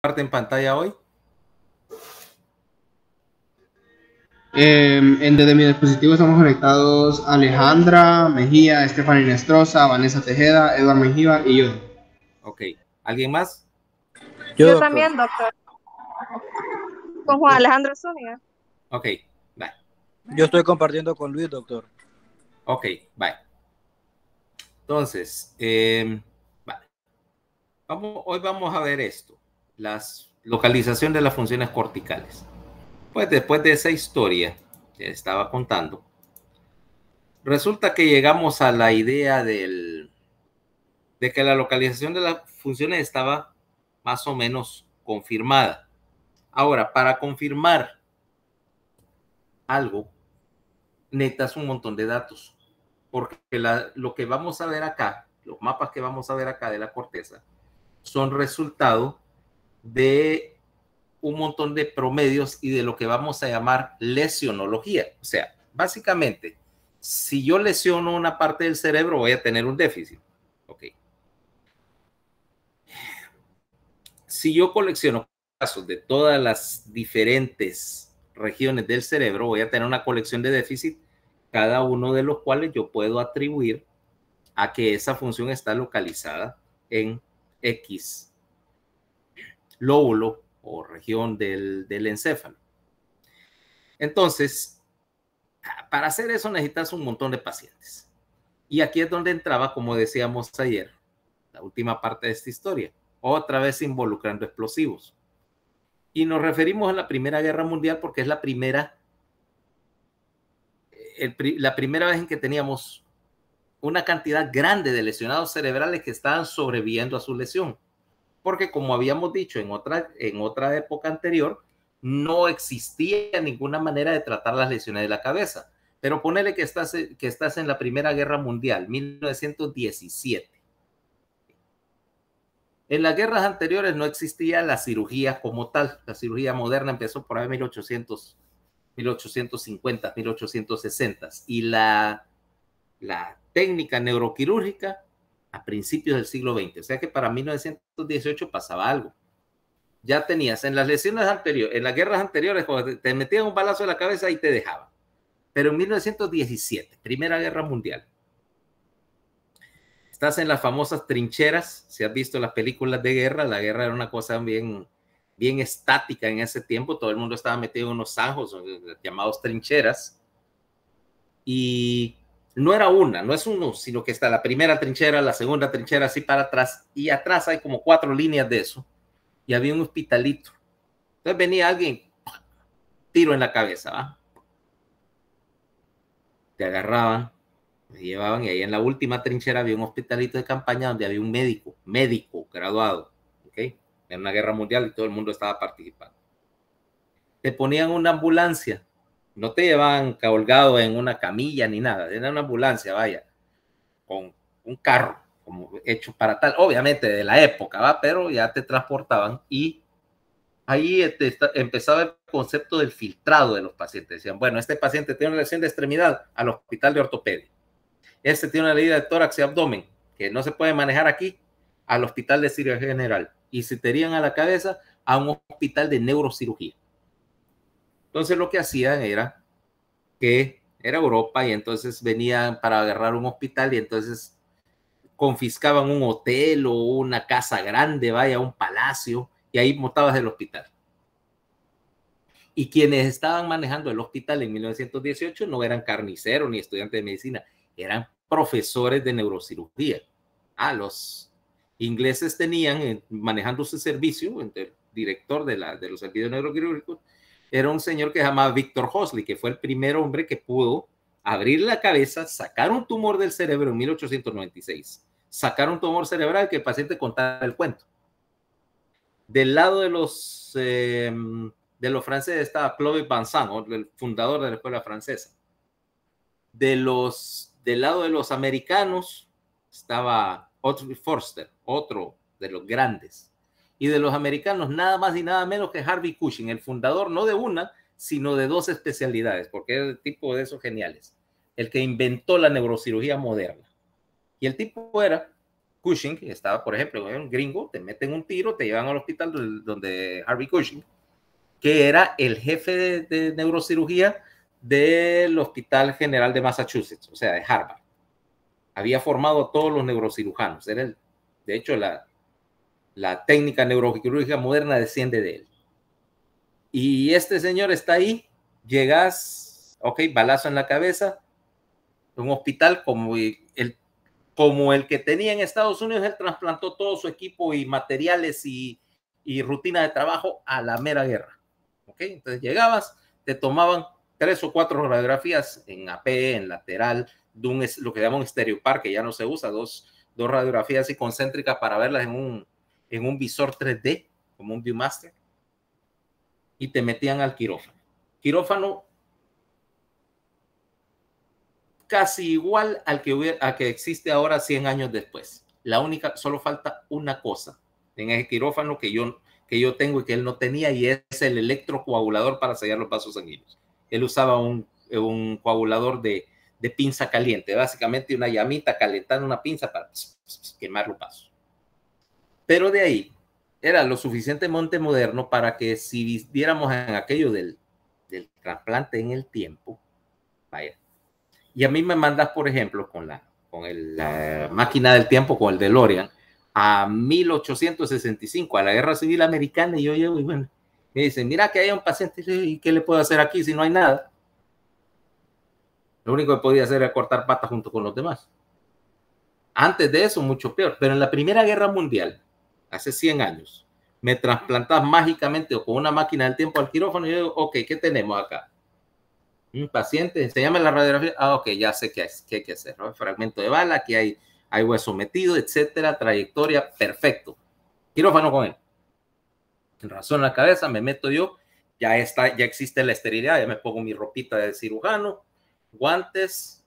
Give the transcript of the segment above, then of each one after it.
comparten pantalla hoy? Desde mi dispositivo estamos conectados Alejandra Mejía, Estefany Nestroza, Vanessa Tejeda, Eduardo Mejía y yo. Ok. ¿Alguien más? Yo, Yo doctor. también, doctor. Con Juan Alejandro Zúñiga. Ok, bye. Yo estoy compartiendo con Luis, doctor. Ok, bye. Entonces, vale. Hoy vamos a ver esto, la localización de las funciones corticales. Pues después de esa historia que estaba contando, resulta que llegamos a la idea de que la localización de las funciones estaba más o menos confirmada. Ahora, para confirmar algo, necesitas un montón de datos, porque lo que vamos a ver acá, los mapas que vamos a ver acá de la corteza, son resultado de un montón de promedios y de lo que vamos a llamar lesionología. O sea, básicamente, si yo lesiono una parte del cerebro, voy a tener un déficit. Ok. Si yo colecciono casos de todas las diferentes regiones del cerebro, voy a tener una colección de déficit, cada uno de los cuales yo puedo atribuir a que esa función está localizada en X lóbulo o región del encéfalo. Entonces, para hacer eso necesitas un montón de pacientes. Y aquí es donde entraba, como decíamos ayer, la última parte de esta historia, otra vez involucrando explosivos. Y nos referimos a la Primera Guerra Mundial porque es la primera vez en que teníamos una cantidad grande de lesionados cerebrales que estaban sobreviviendo a su lesión. Porque como habíamos dicho en otra época anterior, no existía ninguna manera de tratar las lesiones de la cabeza. Pero ponele que estás en la Primera Guerra Mundial, 1917. En las guerras anteriores no existía la cirugía como tal. La cirugía moderna empezó por ahí en 1850, 1860. Y la técnica neuroquirúrgica a principios del siglo XX. O sea que para 1918 pasaba algo. Ya tenías en las lesiones anteriores, en las guerras anteriores, cuando te metían un balazo en la cabeza y te dejaban. Pero en 1917, Primera Guerra Mundial, estás en las famosas trincheras. Si has visto las películas de guerra, la guerra era una cosa bien estática en ese tiempo. Todo el mundo estaba metido en unos zanjos llamados trincheras. Y no era una, no es uno, sino que está la primera trinchera, la segunda trinchera, así para atrás. Y atrás hay como 4 líneas de eso. Y había un hospitalito. Entonces venía alguien, tiro en la cabeza, ¿va? Te agarraban, te llevaban, y ahí en la última trinchera había un hospitalito de campaña donde había un médico graduado, ¿ok? En una guerra mundial y todo el mundo estaba participando. Te ponían una ambulancia, no te llevaban colgado en una camilla ni nada, era una ambulancia, vaya, con un carro como hecho para tal, obviamente de la época, ¿va? Pero ya te transportaban y ahí empezaba el concepto del filtrado de los pacientes. Decían, bueno, este paciente tiene una lesión de extremidad al hospital de ortopedia. Este tiene una herida de tórax y abdomen que no se puede manejar aquí, al hospital de cirugía general. Y si te herían a la cabeza, a un hospital de neurocirugía. Entonces lo que hacían era que era Europa y entonces venían para agarrar un hospital y entonces confiscaban un hotel o una casa grande, vaya, un palacio, y ahí montabas el hospital. Y quienes estaban manejando el hospital en 1918 no eran carniceros ni estudiantes de medicina, eran profesores de neurocirugía. Los ingleses tenían manejando su servicio, el director de los servicios neuroquirúrgicos, era un señor que se llamaba Victor Hosley, que fue el primer hombre que pudo abrir la cabeza, sacar un tumor del cerebro en 1896, sacar un tumor cerebral que el paciente contara el cuento. Del lado de los franceses estaba Claude Vincent, el fundador de la escuela francesa. Del lado de los americanos estaba Otto Forster, otro de los grandes. Y de los americanos, nada más y nada menos que Harvey Cushing, el fundador no de una, sino de 2 especialidades, porque era el tipo de esos geniales, el que inventó la neurocirugía moderna. Y el tipo era Cushing, estaba, por ejemplo, un gringo, te meten un tiro, te llevan al hospital donde Harvey Cushing, que era el jefe de neurocirugía del Hospital General de Massachusetts, o sea, de Harvard. Había formado a todos los neurocirujanos. Era de hecho, la técnica neuroquirúrgica moderna desciende de él. Y este señor está ahí, llegas, ok, balazo en la cabeza, un hospital como el que tenía en Estados Unidos. Él trasplantó todo su equipo y materiales y rutina de trabajo a la mera guerra. Ok, entonces llegabas, te tomaban 3 o 4 radiografías en AP, en lateral, de lo que llaman un estereopar, que ya no se usa, dos radiografías así concéntricas para verlas en un visor 3D, como un Viewmaster, y te metían al quirófano. Quirófano casi igual al que existe ahora 100 años después. Solo falta una cosa en el quirófano que yo tengo y que él no tenía, y es el electrocoagulador para sellar los vasos sanguíneos. Él usaba un coagulador de pinza caliente, básicamente una llamita calentando una pinza para quemar los vasos. Pero de ahí era lo suficientemente moderno para que si viéramos en aquello del trasplante en el tiempo, vaya. Y a mí me mandas, por ejemplo, con la máquina del tiempo, con el DeLorean, a 1865, a la Guerra Civil Americana, y yo llego y bueno, me dicen, mira que hay un paciente, ¿y qué le puedo hacer aquí si no hay nada? Lo único que podía hacer era cortar patas junto con los demás. Antes de eso, mucho peor. Pero en la Primera Guerra Mundial, hace 100 años, me trasplantas mágicamente o con una máquina del tiempo al quirófano y yo digo, ok, ¿qué tenemos acá? Un paciente, enséñame la radiografía. Ok, ya sé qué hay que hacer, ¿no? Fragmento de bala, aquí hay hueso metido, etcétera, trayectoria, perfecto. Quirófano con él. Razón en la cabeza, me meto yo, ya existe la esterilidad, ya me pongo mi ropita de cirujano, guantes,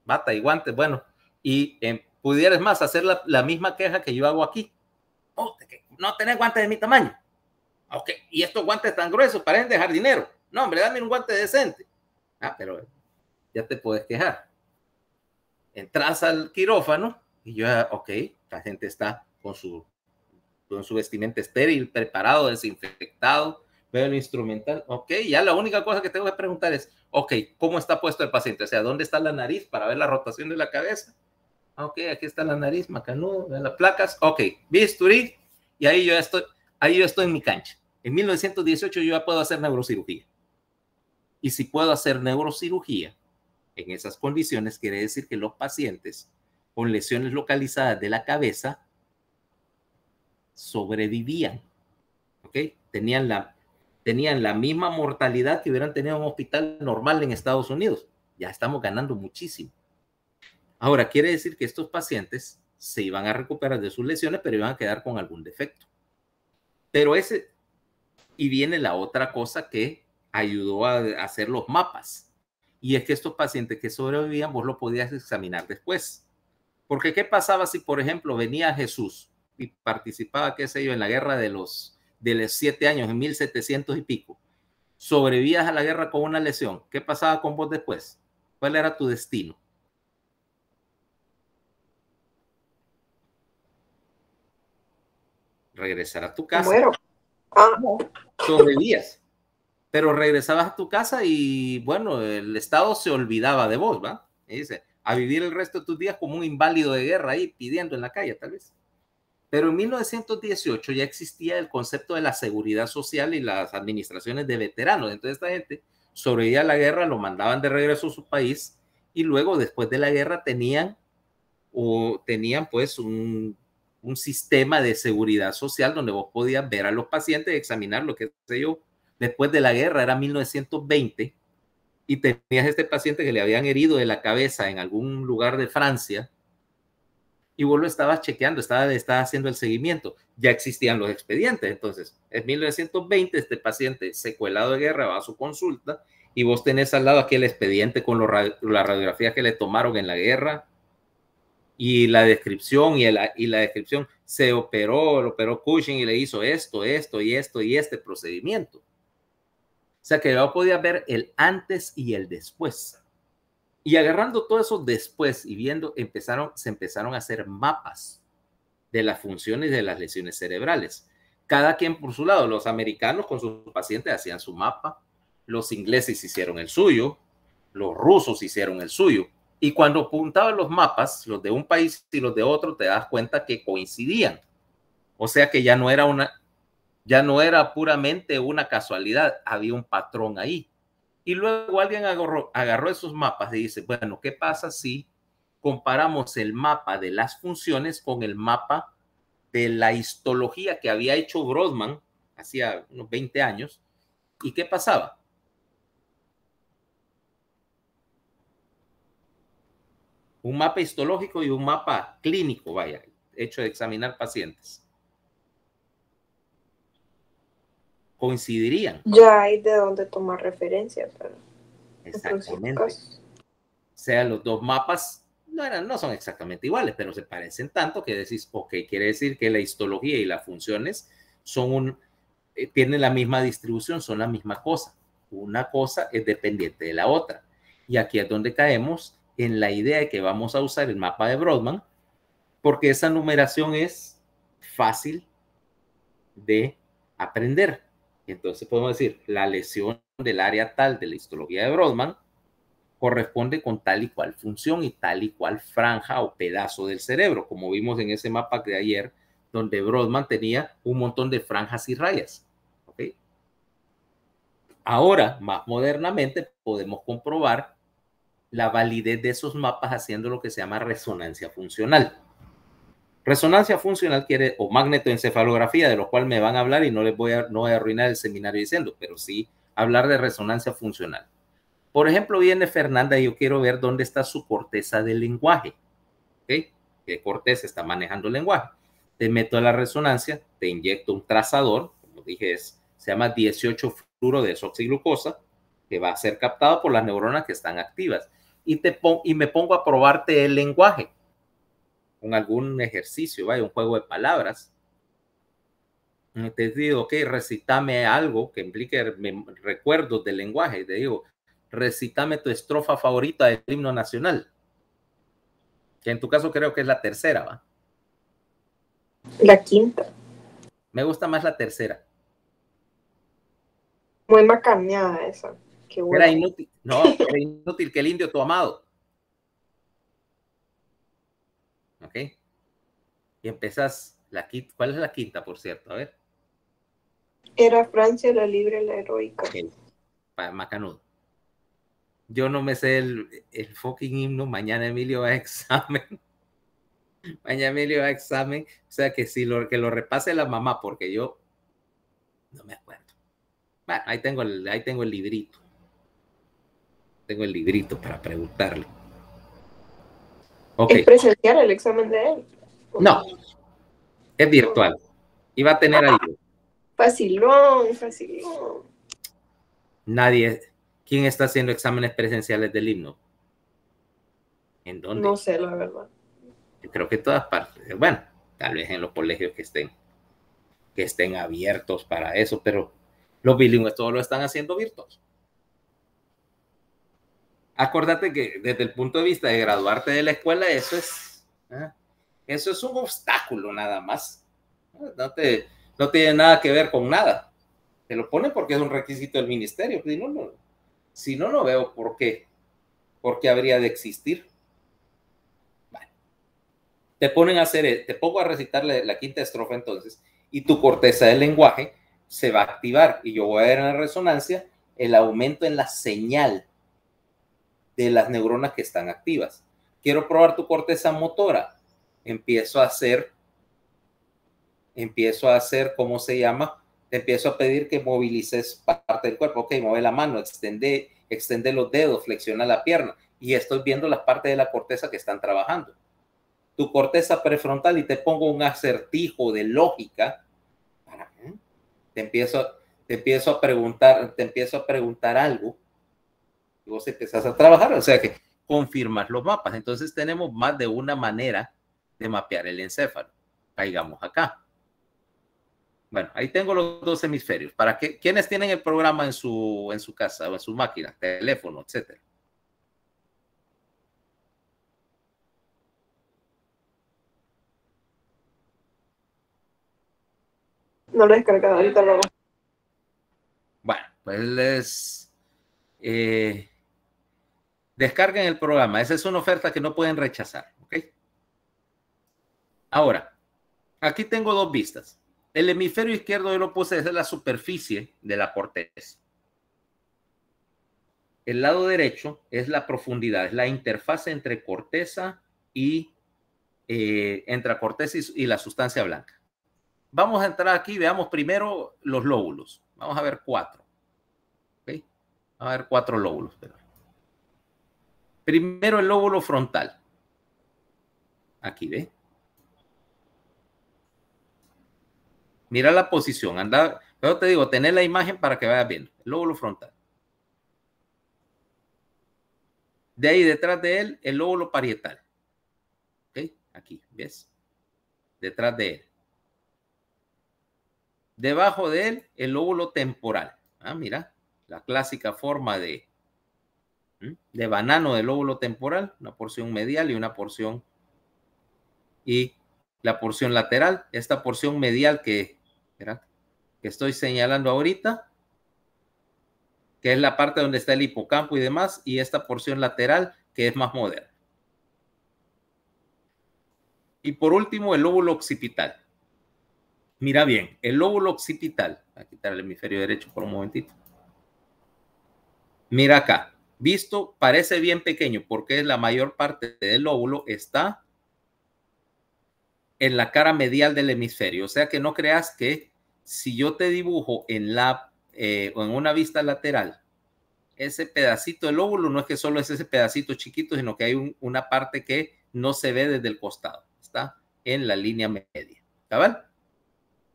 bata y guantes, bueno, y pudieras más hacer la misma queja que yo hago aquí. Oh, no tenés guantes de mi tamaño. Ok, y estos guantes tan gruesos parecen de jardinero. No, hombre, dame un guante decente. Pero ya te puedes quejar. Entras al quirófano y yo, ok, la gente está con su vestimenta estéril, preparado, desinfectado, veo el instrumental, ok, ya la única cosa que tengo que preguntar es, ok, ¿cómo está puesto el paciente? O sea, ¿dónde está la nariz para ver la rotación de la cabeza? Ok, aquí está la nariz, macanudo, las placas, ok, bisturí, y ahí yo estoy en mi cancha. En 1918 yo ya puedo hacer neurocirugía. Y si puedo hacer neurocirugía en esas condiciones, quiere decir que los pacientes con lesiones localizadas de la cabeza sobrevivían, ¿ok? Tenían la misma mortalidad que hubieran tenido en un hospital normal en Estados Unidos. Ya estamos ganando muchísimo. Ahora, quiere decir que estos pacientes se iban a recuperar de sus lesiones, pero iban a quedar con algún defecto. Y viene la otra cosa que ayudó a hacer los mapas. Y es que estos pacientes que sobrevivían, vos lo podías examinar después. Porque ¿qué pasaba si, por ejemplo, venía Jesús y participaba, qué sé yo, en la guerra de los 7 años, en 1700 y pico? Sobrevivías a la guerra con una lesión. ¿Qué pasaba con vos después? ¿Cuál era tu destino? Regresar a tu casa. Bueno. Sobrevivías. Pero regresabas a tu casa y, bueno, el Estado se olvidaba de vos, ¿va? Y dice, a vivir el resto de tus días como un inválido de guerra ahí pidiendo en la calle, tal vez. Pero en 1918 ya existía el concepto de la seguridad social y las administraciones de veteranos. Entonces esta gente sobrevivía a la guerra, lo mandaban de regreso a su país y luego, después de la guerra, tenían pues un sistema de seguridad social donde vos podías ver a los pacientes, examinar lo que sé yo. Después de la guerra, era 1920, y tenías este paciente que le habían herido de la cabeza en algún lugar de Francia, y vos lo estabas chequeando, estabas haciendo el seguimiento. Ya existían los expedientes. Entonces, en 1920, este paciente secuelado de guerra va a su consulta, y vos tenés al lado aquí el expediente con la radiografía que le tomaron en la guerra, y la descripción, y la descripción, lo operó Cushing y le hizo esto y este procedimiento. O sea que yo podía ver el antes y el después. Y agarrando todo eso después y viendo, se empezaron a hacer mapas de las funciones de las lesiones cerebrales. Cada quien por su lado. Los americanos con sus pacientes hacían su mapa, los ingleses hicieron el suyo, los rusos hicieron el suyo. Y cuando apuntaban los mapas, los de un país y los de otro, te das cuenta que coincidían. O sea que ya no era puramente una casualidad, había un patrón ahí. Y luego alguien agarró esos mapas y dice, bueno, ¿qué pasa si comparamos el mapa de las funciones con el mapa de la histología que había hecho Brodmann hacía unos 20 años? ¿Y qué pasaba? Un mapa histológico y un mapa clínico, vaya, hecho de examinar pacientes. Coincidirían. Ya hay de dónde tomar referencia para exactamente. O sea, los dos mapas no son exactamente iguales, pero se parecen tanto que decís, ok, quiere decir que la histología y las funciones tienen la misma distribución, son la misma cosa. Una cosa es dependiente de la otra. Y aquí es donde caemos en la idea de que vamos a usar el mapa de Brodmann, porque esa numeración es fácil de aprender. Y entonces podemos decir, la lesión del área tal de la histología de Brodmann corresponde con tal y cual función y tal y cual franja o pedazo del cerebro, como vimos en ese mapa de ayer, donde Brodmann tenía un montón de franjas y rayas. ¿Okay? Ahora, más modernamente, podemos comprobar la validez de esos mapas haciendo lo que se llama resonancia funcional. Resonancia funcional o magnetoencefalografía, de lo cual me van a hablar y no voy a arruinar el seminario diciendo, pero sí hablar de resonancia funcional. Por ejemplo, viene Fernanda y yo quiero ver dónde está su corteza del lenguaje. ¿Okay? ¿Qué corteza está manejando el lenguaje? Te meto a la resonancia, te inyecto un trazador, como dije, se llama 18-fluorodesoxiglucosa, que va a ser captado por las neuronas que están activas. Y me pongo a probarte el lenguaje con algún ejercicio, ¿vale? Un juego de palabras. Te digo, ok, recítame algo que implique recuerdos del lenguaje. Te digo, recítame tu estrofa favorita del himno nacional. Que en tu caso creo que es la tercera, ¿va? La quinta. Me gusta más la tercera. Muy macaneada esa. Qué bueno. Era inútil. No, era inútil que el indio tu amado. ¿Ok? Y empezás la quinta. ¿Cuál es la quinta, por cierto? A ver. Era Francia la libre, la heroica. Ok. Macanudo. Yo no me sé el fucking himno. Mañana Emilio va a examen. Mañana Emilio va a examen. O sea que que lo repase la mamá, porque yo no me acuerdo. Bueno, ahí tengo el librito. Tengo el librito para preguntarle. Okay. ¿Es presencial el examen de él? No, es virtual. Y va a tener ahí. Facilón. Nadie. ¿Quién está haciendo exámenes presenciales del himno? ¿En dónde? No sé, la verdad. Yo creo que en todas partes. Bueno, tal vez en los colegios que estén abiertos para eso, pero los bilingües todos lo están haciendo virtuales. Acuérdate que desde el punto de vista de graduarte de la escuela, eso es un obstáculo nada más. No tiene nada que ver con nada. Te lo ponen porque es un requisito del ministerio. Si no veo por qué habría de existir. Bueno, te pongo a recitar la quinta estrofa entonces, y tu corteza del lenguaje se va a activar, y yo voy a ver en la resonancia el aumento en la señal de las neuronas que están activas. Quiero probar tu corteza motora. Empiezo a hacer, ¿cómo se llama? Te empiezo a pedir que movilices parte del cuerpo. Ok, mueve la mano, extende los dedos, flexiona la pierna. Y estoy viendo las partes de la corteza que están trabajando. Tu corteza prefrontal, y te pongo un acertijo de lógica. Te empiezo a preguntar algo. Y vos empezás a trabajar, o sea que confirmas los mapas. Entonces tenemos más de una manera de mapear el encéfalo. Caigamos acá. Bueno, ahí tengo los dos hemisferios. ¿Para qué? ¿Quiénes tienen el programa en su casa o en su máquina, teléfono, etcétera? No lo he descargado, ahorita lo hago. Bueno, pues les descarguen el programa. Esa es una oferta que no pueden rechazar. ¿Ok? Ahora, aquí tengo dos vistas. El hemisferio izquierdo yo lo puse desde la superficie de la corteza. El lado derecho es la profundidad, es la interfaz entre corteza y entre la corteza y la sustancia blanca. Vamos a entrar aquí, veamos primero los lóbulos. Vamos a ver 4. ¿Okay? Vamos a ver 4 lóbulos. Primero el lóbulo frontal. Aquí, ¿ve? Mira la posición. Anda, pero te digo, tener la imagen para que vayas viendo. El lóbulo frontal. De ahí detrás de él, el lóbulo parietal. ¿Ok? Aquí, ¿ves? Detrás de él. Debajo de él, el lóbulo temporal. Ah, mira, la clásica forma de banano del lóbulo temporal. Una porción medial y una porción y la porción lateral. Esta porción medial que estoy señalando ahorita, que es la parte donde está el hipocampo y demás, y esta porción lateral que es más moderna. Y por último, el lóbulo occipital. Mira bien, el lóbulo occipital, voy a quitar el hemisferio derecho por un momentito. Mira acá, visto, parece bien pequeño porque la mayor parte del lóbulo está en la cara medial del hemisferio. O sea que no creas que si yo te dibujo en o en una vista lateral, ese pedacito del lóbulo no es que solo es ese pedacito chiquito, sino que hay una parte que no se ve desde el costado. Está en la línea media. ¿Cabal?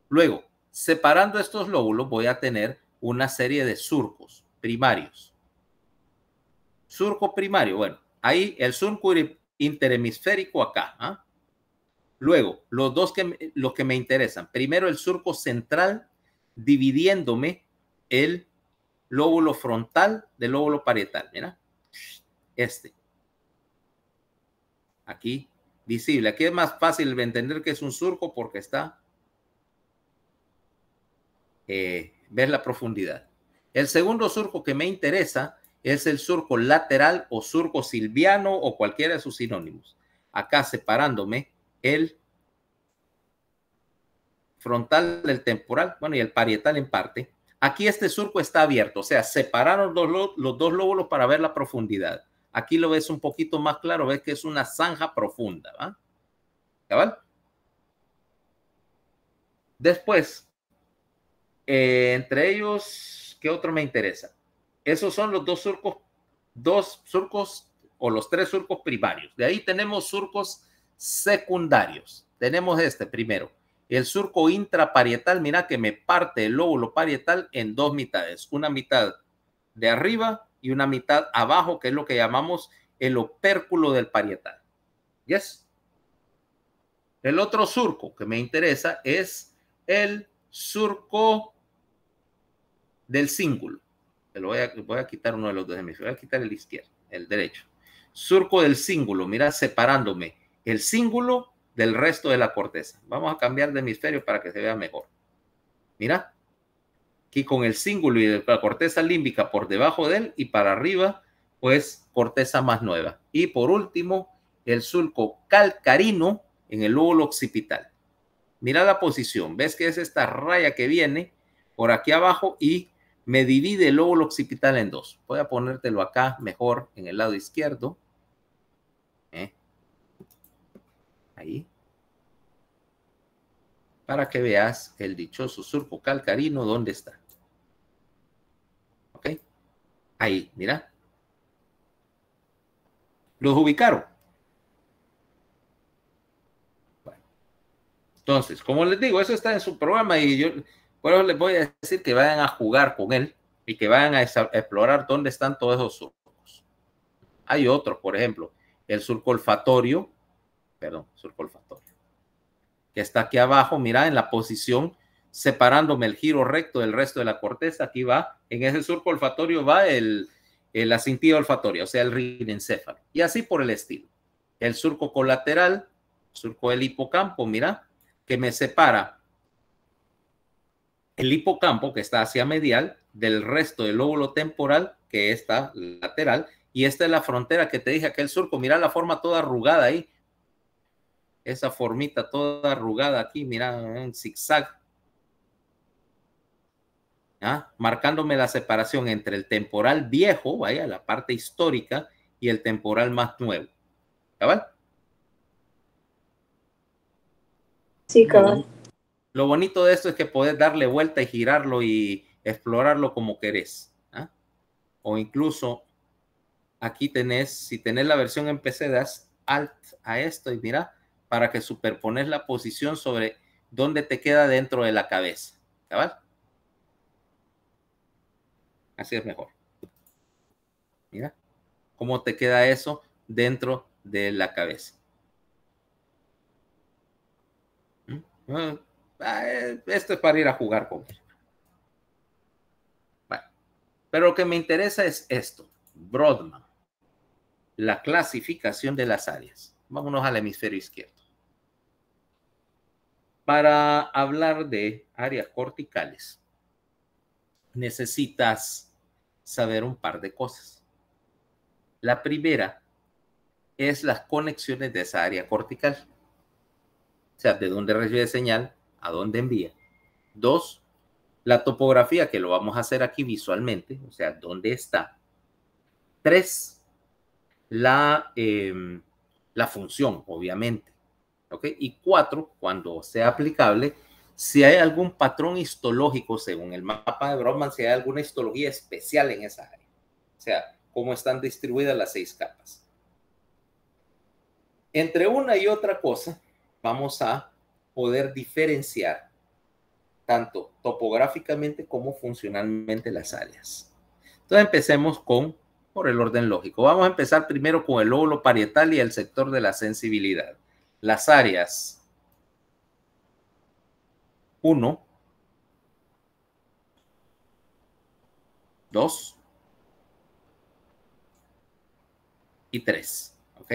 Luego, separando estos lóbulos, voy a tener una serie de surcos primarios. Surco primario, bueno, ahí el surco interhemisférico acá. ¿Ah? Luego, los que me interesan. Primero, el surco central, dividiéndome el lóbulo frontal del lóbulo parietal. Mira, este. Aquí, visible. Aquí es más fácil de entender que es un surco porque está, ves la profundidad. El segundo surco que me interesa es el surco lateral o surco silviano o cualquiera de sus sinónimos. Acá separándome el frontal del temporal, bueno, y el parietal en parte. Aquí este surco está abierto, o sea, separaron los dos lóbulos para ver la profundidad. Aquí lo ves un poquito más claro, ves que es una zanja profunda, ¿va? ¿Cabal? Después, entre ellos, ¿qué otro me interesa? Esos son los dos surcos o los 3 surcos primarios. De ahí tenemos surcos secundarios. Tenemos este primero, el surco intraparietal. Mira que me parte el lóbulo parietal en 2 mitades. Una mitad de arriba y una mitad abajo, que es lo que llamamos el opérculo del parietal. ¿Yes? El otro surco que me interesa es el surco del cíngulo. Voy a quitar uno de los dos hemisferios. Voy a quitar el izquierdo, el derecho. Surco del cíngulo. Mira, separándome el cíngulo del resto de la corteza. Vamos a cambiar de hemisferio para que se vea mejor. Mira, aquí con el cíngulo y la corteza límbica por debajo de él y para arriba, pues corteza más nueva. Y por último, el surco calcarino en el lóbulo occipital. Mira la posición. ¿Ves que es esta raya que viene por aquí abajo y me divide el lóbulo occipital en 2? Voy a ponértelo acá mejor en el lado izquierdo. Ahí. Para que veas el dichoso surco calcarino dónde está. ¿Ok? Ahí, mira. ¿Los ubicaron? Bueno. Entonces, como les digo, eso está en su programa y yo por eso les voy a decir que vayan a jugar con él y que vayan a explorar dónde están todos esos surcos. Hay otros, por ejemplo, el surco olfatorio, que está aquí abajo, mira, en la posición separándome el giro recto del resto de la corteza. Aquí va, en ese surco olfatorio va la cintilla olfatoria, o sea, el rinencéfalo. Y así por el estilo. El surco colateral, surco del hipocampo, mira, que me separa el hipocampo, que está hacia medial, del resto del lóbulo temporal, que está lateral, y esta es la frontera que te dije, aquel surco. Mira la forma toda arrugada ahí. Esa formita toda arrugada aquí, mira, en zigzag. ¿Ah? Marcándome la separación entre el temporal viejo, vaya, la parte histórica, y el temporal más nuevo. ¿Cabal? Sí, cabal. Lo bonito de esto es que podés darle vuelta y girarlo y explorarlo como querés. ¿Ah? O incluso aquí tenés, si tenés la versión en PC, das Alt a esto y mira, para que superpones la posición sobre dónde te queda dentro de la cabeza. ¿Cabal? Así es mejor. Mira cómo te queda eso dentro de la cabeza. Esto es para ir a jugar con él. Bueno, pero lo que me interesa es esto. Brodmann. La clasificación de las áreas. Vámonos al hemisferio izquierdo. Para hablar de áreas corticales, necesitas saber un par de cosas. La primera es las conexiones de esa área cortical. O sea, de dónde recibe señal, a dónde envía. 2, la topografía, que lo vamos a hacer aquí visualmente, o sea, dónde está. 3, la función, obviamente. ¿Okay? Y 4, cuando sea aplicable, si hay algún patrón histológico, según el mapa de Brodmann, si hay alguna histología especial en esa área. O sea, cómo están distribuidas las 6 capas. Entre una y otra cosa, vamos a poder diferenciar tanto topográficamente como funcionalmente las áreas. Entonces empecemos por el orden lógico. Vamos a empezar primero con el lóbulo parietal y el sector de la sensibilidad. Las áreas 1, 2 y 3. ¿Ok?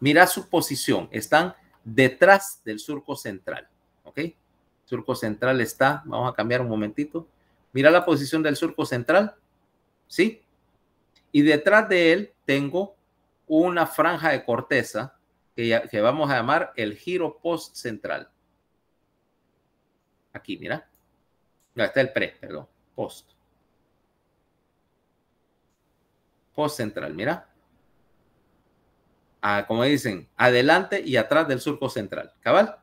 Mira su posición. Están detrás del surco central. ¿Ok? Surco central está, vamos a cambiar un momentito. Mira la posición del surco central. ¿Sí? Y detrás de él tengo una franja de corteza que vamos a llamar el giro post central. Aquí, mira. No, está el perdón. Post. Post central, mira. Como dicen, adelante y atrás del surco central. ¿Cabal?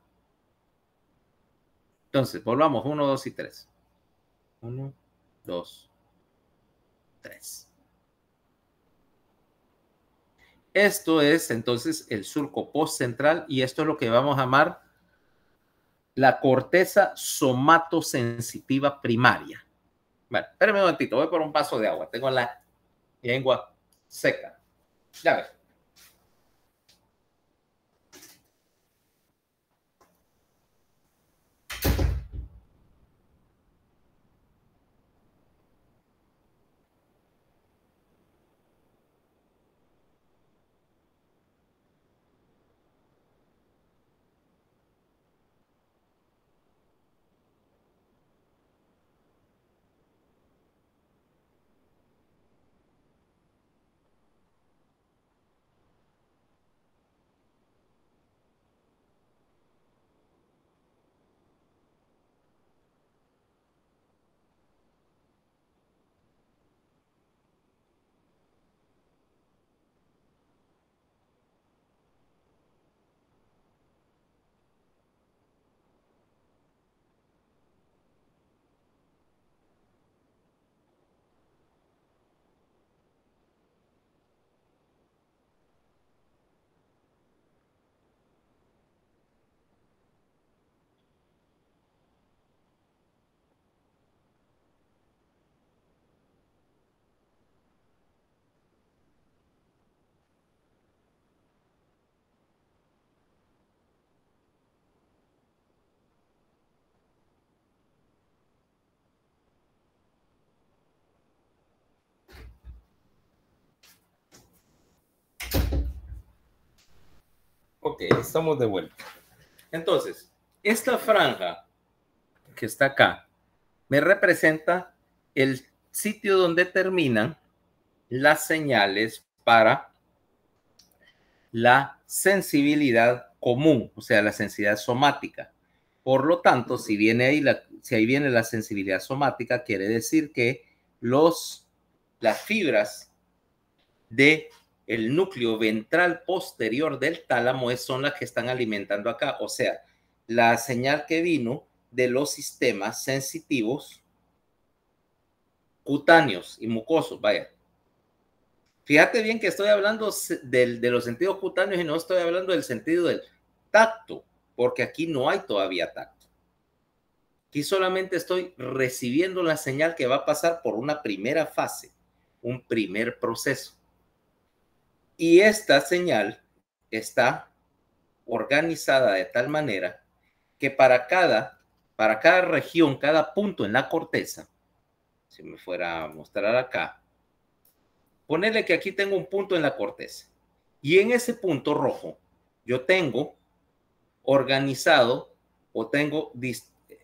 Entonces, volvamos. 1, 2 y 3. 1, 2, 3. Esto es entonces el surco postcentral y esto es lo que vamos a llamar la corteza somatosensitiva primaria. Bueno, espérame un momentito, voy por un vaso de agua. Tengo la lengua seca. Ya ves. Ok, estamos de vuelta. Entonces, esta franja que está acá me representa el sitio donde terminan las señales para la sensibilidad común, o sea, la sensibilidad somática. Por lo tanto, si ahí viene la sensibilidad somática, quiere decir que las fibras del núcleo ventral posterior del tálamo son las que están alimentando acá. O sea, la señal que vino de los sistemas sensitivos cutáneos y mucosos, vaya. Fíjate bien que estoy hablando de los sentidos cutáneos y no estoy hablando del sentido del tacto, porque aquí no hay todavía tacto. Aquí solamente estoy recibiendo la señal que va a pasar por una primera fase, un primer proceso. Y esta señal está organizada de tal manera que para cada región, cada punto en la corteza, si me fuera a mostrar acá, ponerle que aquí tengo un punto en la corteza y en ese punto rojo yo tengo organizado o tengo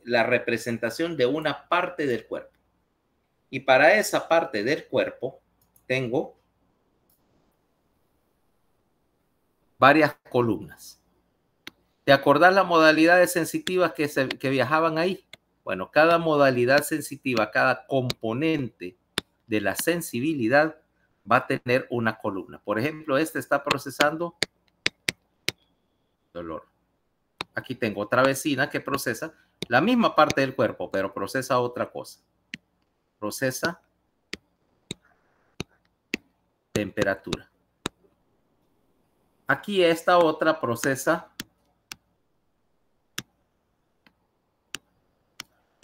la representación de una parte del cuerpo. Y para esa parte del cuerpo tengo varias columnas. ¿Te acordás las modalidades sensitivas que viajaban ahí? Bueno, cada modalidad sensitiva, cada componente de la sensibilidad va a tener una columna. Por ejemplo, este está procesando dolor. Aquí tengo otra vecina que procesa la misma parte del cuerpo, pero procesa otra cosa. Procesa temperatura. Aquí esta otra procesa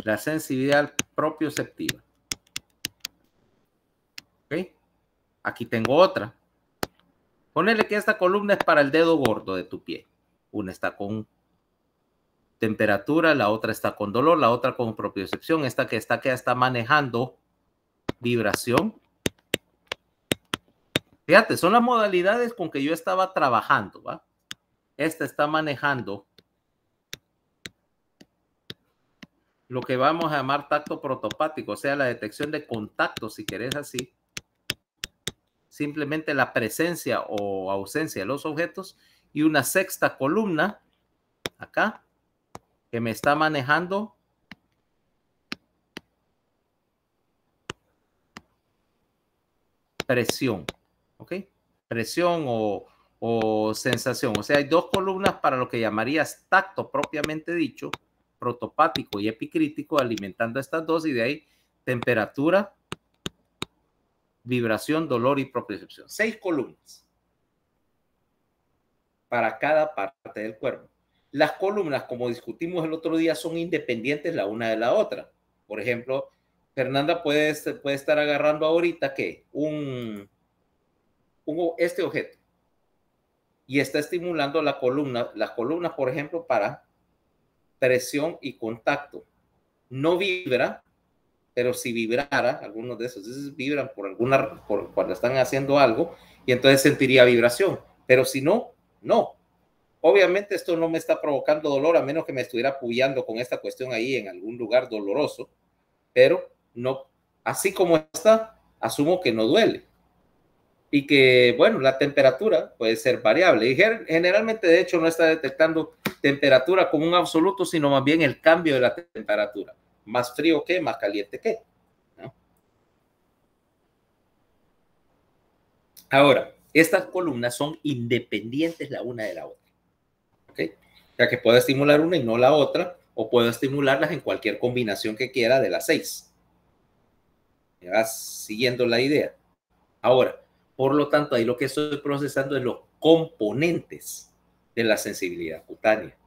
la sensibilidad propioceptiva. ¿Ok? Aquí tengo otra. Ponele que esta columna es para el dedo gordo de tu pie. Una está con temperatura, la otra está con dolor, la otra con propiocepción, esta que está manejando vibración. Fíjate, son las modalidades con que yo estaba trabajando, ¿va? Esta está manejando lo que vamos a llamar tacto protopático, o sea, la detección de contacto, si querés así. Simplemente la presencia o ausencia de los objetos. Y una sexta columna, acá, que me está manejando presión, ¿ok? Presión o sensación. O sea, hay dos columnas para lo que llamarías tacto propiamente dicho, protopático y epicrítico, alimentando estas dos, y de ahí temperatura, vibración, dolor y propiocepción. 6 columnas para cada parte del cuerpo. Las columnas, como discutimos el otro día, son independientes la una de la otra. Por ejemplo, Fernanda puede estar agarrando ahorita ¿qué? Este objeto y está estimulando las columnas, por ejemplo, para presión y contacto. No vibra, pero si vibrara, algunos de esos vibran por cuando están haciendo algo, y entonces sentiría vibración. Pero si no, no. Obviamente esto no me está provocando dolor, a menos que me estuviera apoyando con esta cuestión ahí en algún lugar doloroso, pero no, así como está, asumo que no duele. Y que, bueno, la temperatura puede ser variable. Y generalmente, de hecho, no está detectando temperatura como un absoluto, sino más bien el cambio de la temperatura. Más frío que, más caliente que, ¿no? Ahora, estas columnas son independientes la una de la otra. ¿Okay? O sea que puedo estimular una y no la otra, o puedo estimularlas en cualquier combinación que quiera de las 6. ¿Me vas siguiendo la idea? Ahora, por lo tanto, ahí lo que estoy procesando es los componentes de la sensibilidad cutánea.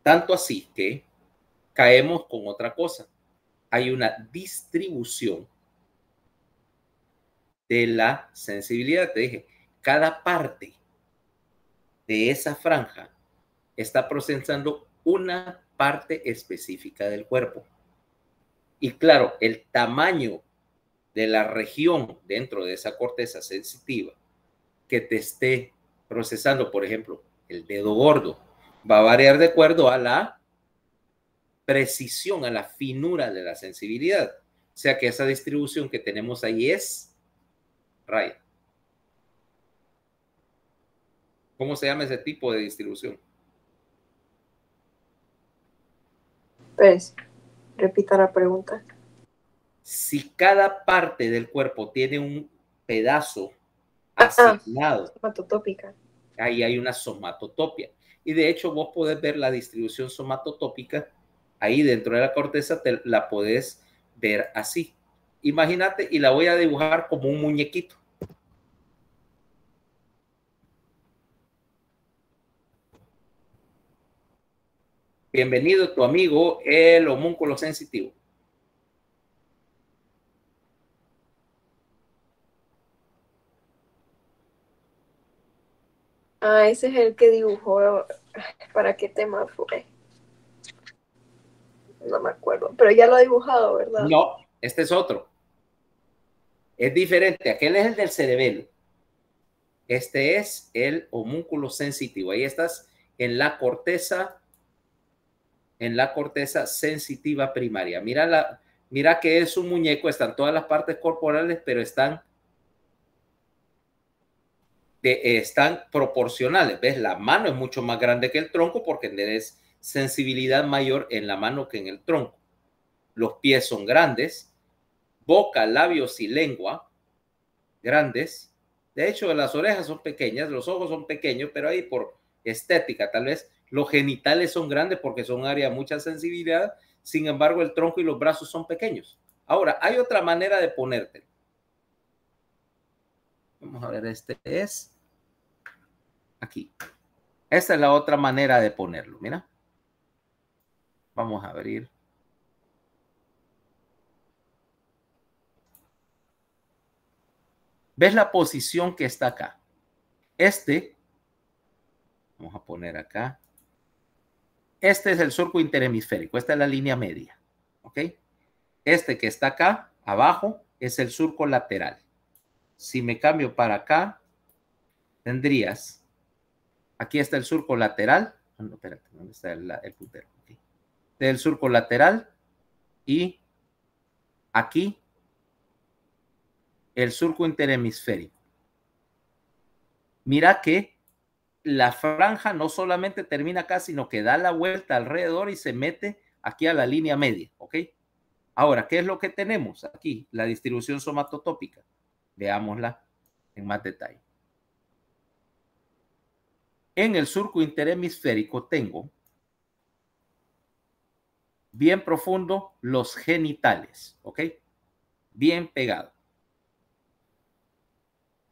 Tanto así que caemos con otra cosa. Hay una distribución de la sensibilidad. Te dije, cada parte de esa franja está procesando una parte específica del cuerpo. Y claro, el tamaño de la región dentro de esa corteza sensitiva que te esté procesando, por ejemplo, el dedo gordo, va a variar de acuerdo a la precisión, a la finura de la sensibilidad. O sea que esa distribución que tenemos ahí es raya. ¿Cómo se llama ese tipo de distribución? Pues, repita la pregunta. Si cada parte del cuerpo tiene un pedazo asignado, somatotópica. Ahí hay una somatotopia. Y de hecho vos podés ver la distribución somatotópica ahí dentro de la corteza, la podés ver así. Imagínate, y la voy a dibujar como un muñequito. Bienvenido tu amigo, el homúnculo sensitivo. Ah, ese es el que dibujó. ¿Para qué tema fue? No me acuerdo, pero ya lo ha dibujado, ¿verdad? No, este es otro. Es diferente. Aquel es el del cerebelo. Este es el homúnculo sensitivo. Ahí estás en la corteza sensitiva primaria. Mira que es un muñeco, están todas las partes corporales, pero están proporcionales. ¿Ves? La mano es mucho más grande que el tronco porque tenés sensibilidad mayor en la mano que en el tronco. Los pies son grandes, boca, labios y lengua grandes. De hecho, las orejas son pequeñas, los ojos son pequeños, pero ahí por estética, tal vez los genitales son grandes porque son área de mucha sensibilidad. Sin embargo, el tronco y los brazos son pequeños. Ahora, hay otra manera de ponerte. Vamos a ver, este es aquí. Esta es la otra manera de ponerlo, mira. Vamos a abrir. ¿Ves la posición que está acá? Vamos a poner acá. Este es el surco interhemisférico. Esta es la línea media. ¿Ok? Este que está acá, abajo, es el surco lateral. Si me cambio para acá, tendrías, aquí está el surco lateral. No, espérate, ¿dónde está el puntero? Okay. El surco lateral y aquí el surco interhemisférico. Mira que la franja no solamente termina acá, sino que da la vuelta alrededor y se mete aquí a la línea media, ¿ok? Ahora, ¿qué es lo que tenemos aquí? La distribución somatotópica. Veámosla en más detalle. En el surco interhemisférico tengo bien profundo los genitales, ¿ok? Bien pegado.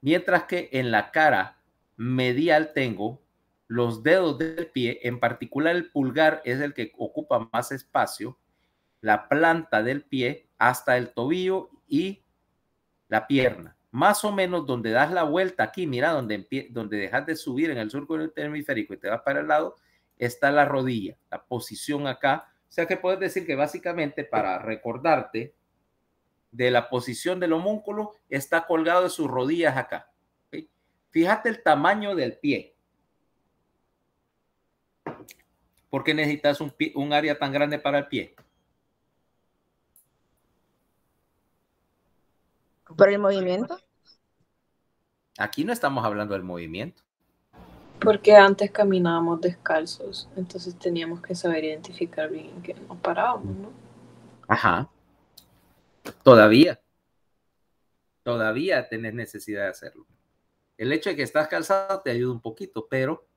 Mientras que en la cara medial tengo los dedos del pie, en particular el pulgar es el que ocupa más espacio, la planta del pie hasta el tobillo y la pierna. Más o menos donde das la vuelta aquí, mira, donde dejas de subir en el surco interhemisférico y te vas para el lado, está la rodilla, la posición acá. O sea que puedes decir que básicamente para recordarte de la posición del homúnculo está colgado de sus rodillas acá. ¿Okay? Fíjate el tamaño del pie. ¿Por qué necesitas un área tan grande para el pie? ¿Por el movimiento? Aquí no estamos hablando del movimiento. Porque antes caminábamos descalzos, entonces teníamos que saber identificar bien que nos parábamos, ¿no? Ajá. Todavía tenés necesidad de hacerlo. El hecho de que estás calzado te ayuda un poquito, pero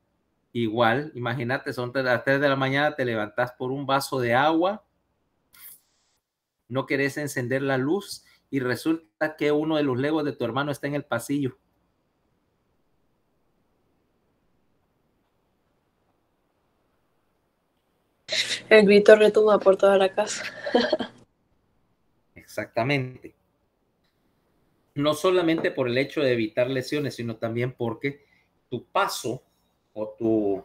igual, imagínate, son las 3 de la mañana, te levantás por un vaso de agua, no querés encender la luz y resulta que uno de los legos de tu hermano está en el pasillo. El grito retumba por toda la casa. Exactamente. No solamente por el hecho de evitar lesiones, sino también porque tu paso o tu...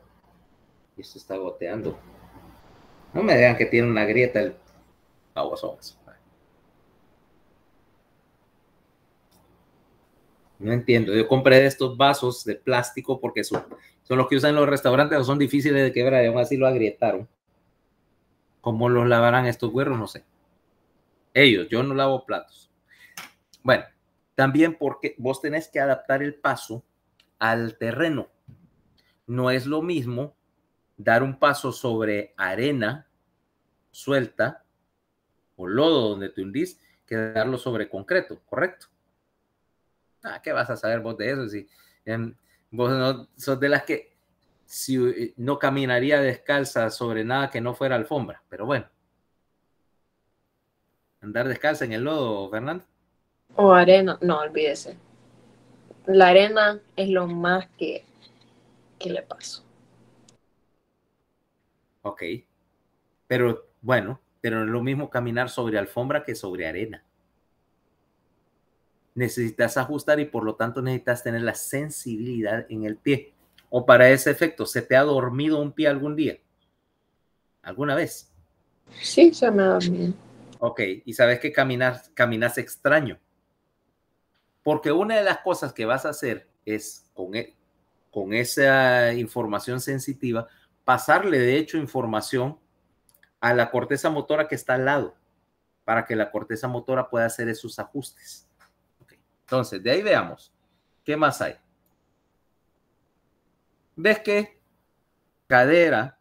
Esto está goteando. No me digan que tiene una grieta el aguas. No entiendo. Yo compré de estos vasos de plástico porque son los que usan en los restaurantes o son difíciles de quebrar y aún así lo agrietaron. ¿Cómo los lavarán estos güeros? No sé. Ellos, yo no lavo platos. Bueno, también porque vos tenés que adaptar el paso al terreno. No es lo mismo dar un paso sobre arena suelta o lodo donde te hundís que darlo sobre concreto, ¿correcto? ¿Qué vas a saber vos de eso? Si vos no sos de las que si, no caminaría descalza sobre nada que no fuera alfombra, pero bueno. Andar descalza en el lodo, Fernando. O arena, no, olvídese. La arena es lo más que le paso. Ok, pero bueno, pero no es lo mismo caminar sobre alfombra que sobre arena. Necesitas ajustar y por lo tanto necesitas tener la sensibilidad en el pie. O para ese efecto, ¿se te ha dormido un pie algún día? ¿Alguna vez? Sí, se me ha dormido. Ok, y sabes que caminas extraño. Porque una de las cosas que vas a hacer es con esa información sensitiva, pasarle de hecho información a la corteza motora que está al lado, para que la corteza motora pueda hacer esos ajustes. Okay. Entonces, de ahí veamos, ¿qué más hay? ¿Ves que cadera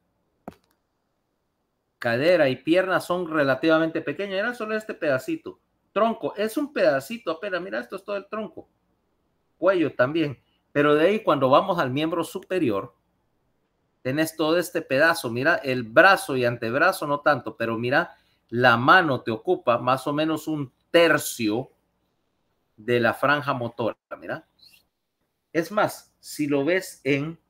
y pierna son relativamente pequeñas? Era solo este pedacito. Tronco, es un pedacito apenas, mira, esto es todo el tronco. Cuello también. Pero de ahí cuando vamos al miembro superior, tenés todo este pedazo. Mira, el brazo y antebrazo no tanto, pero mira, la mano te ocupa más o menos un tercio de la franja motora. Mira. Es más, si lo ves en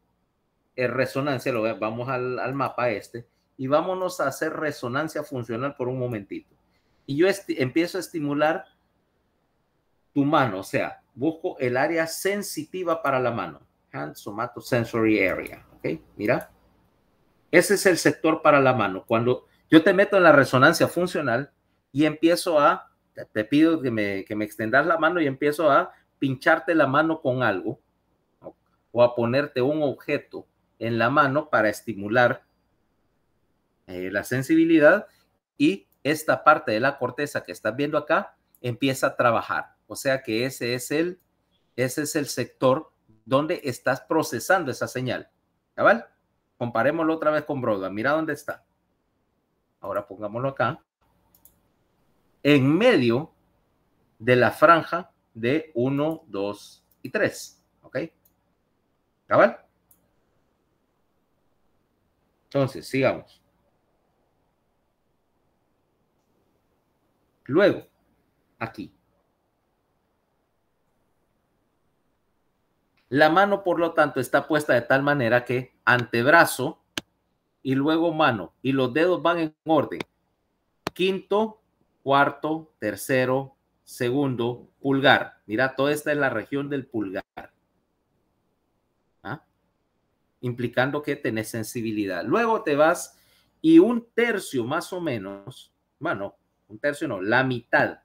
resonancia, vamos al mapa este y vámonos a hacer resonancia funcional por un momentito. Y yo empiezo a estimular tu mano, o sea, busco el área sensitiva para la mano. Hand somatosensory area. ¿Ok? Mira. Ese es el sector para la mano. Cuando yo te meto en la resonancia funcional y empiezo te pido que me extendas la mano y empiezo a pincharte la mano con algo o a ponerte un objeto en la mano para estimular la sensibilidad y esta parte de la corteza que estás viendo acá empieza a trabajar. O sea que ese es el sector donde estás procesando esa señal. ¿Cabal? Comparémoslo otra vez con Broadway. Mira dónde está. Ahora pongámoslo acá. En medio de la franja de 1, 2 y 3. ¿Ok? ¿Cabal? Entonces, sigamos. Luego, aquí. La mano, por lo tanto, está puesta de tal manera que antebrazo y luego mano. Y los dedos van en orden. Quinto, cuarto, tercero, segundo, pulgar. Mira, toda esta es la región del pulgar. ¿Ah? Implicando que tenés sensibilidad. Luego te vas y un tercio más o menos, bueno, un tercio no, la mitad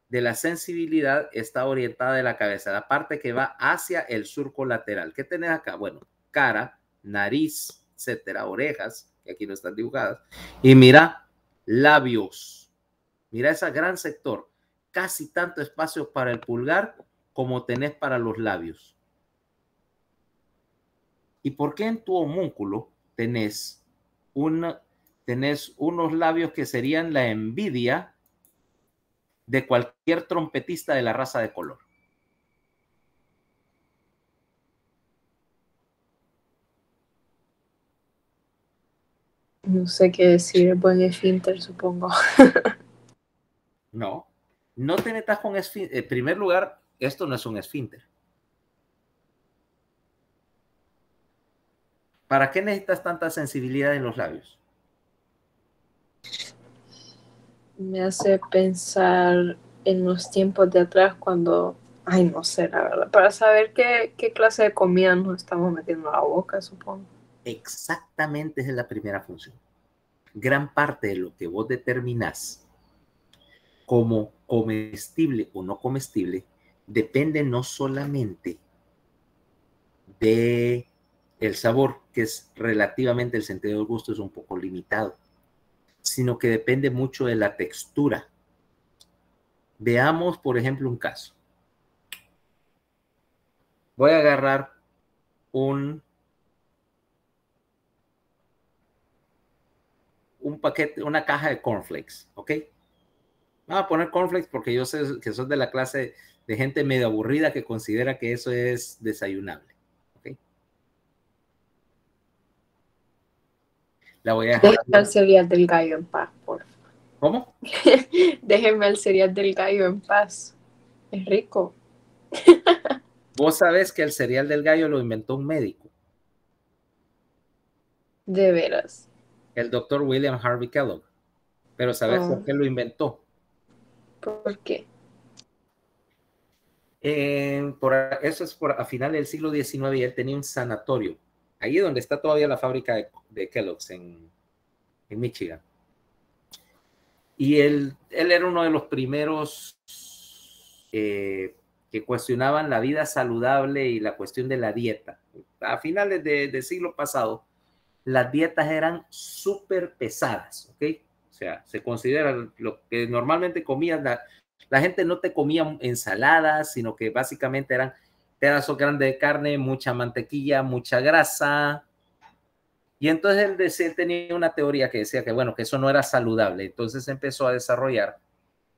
de la sensibilidad está orientada de la cabeza, la parte que va hacia el surco lateral. ¿Qué tenés acá? Bueno, cara, nariz, etcétera, orejas, que aquí no están dibujadas, y mira, labios. Mira ese gran sector, casi tanto espacio para el pulgar como tenés para los labios. ¿Y por qué en tu homúnculo tenés unos labios que serían la envidia de cualquier trompetista de la raza de color? No sé qué decir, buen esfínter, supongo. No, no te metas con esfínter. En primer lugar, esto no es un esfínter. ¿Para qué necesitas tanta sensibilidad en los labios? Me hace pensar en los tiempos de atrás cuando, ay, no sé, la verdad, para saber qué clase de comida nos estamos metiendo a la boca, supongo. Exactamente, esa es la primera función. Gran parte de lo que vos determinás como comestible o no comestible depende no solamente de el sabor, que es relativamente, el sentido del gusto es un poco limitado, sino que depende mucho de la textura. Veamos, por ejemplo, un caso. Voy a agarrar un paquete, una caja de cornflakes, ¿ok? Vamos a poner cornflakes porque yo sé que sos de la clase de gente medio aburrida que considera que eso es desayunable, ¿ok? La voy a dejar. Déjenme el cereal del gallo en paz, por favor. ¿Cómo? Déjenme el cereal del gallo en paz. Es rico. Vos sabés que el cereal del gallo lo inventó un médico, De veras. el doctor William Harvey Kellogg. Pero ¿sabés por qué lo inventó? ¿Por qué? Eso es a final del siglo XIX y él tenía un sanatorio. Ahí donde está todavía la fábrica de Kellogg's en Michigan. Y él era uno de los primeros que cuestionaban la vida saludable y la cuestión de la dieta. A finales del siglo pasado, las dietas eran súper pesadas, ¿ok? O sea, se considera lo que normalmente comían, la gente no te comía ensaladas, sino que básicamente eran pedazos grandes de carne, mucha mantequilla, mucha grasa. Y entonces él tenía una teoría que decía que, bueno, que eso no era saludable. Entonces empezó a desarrollar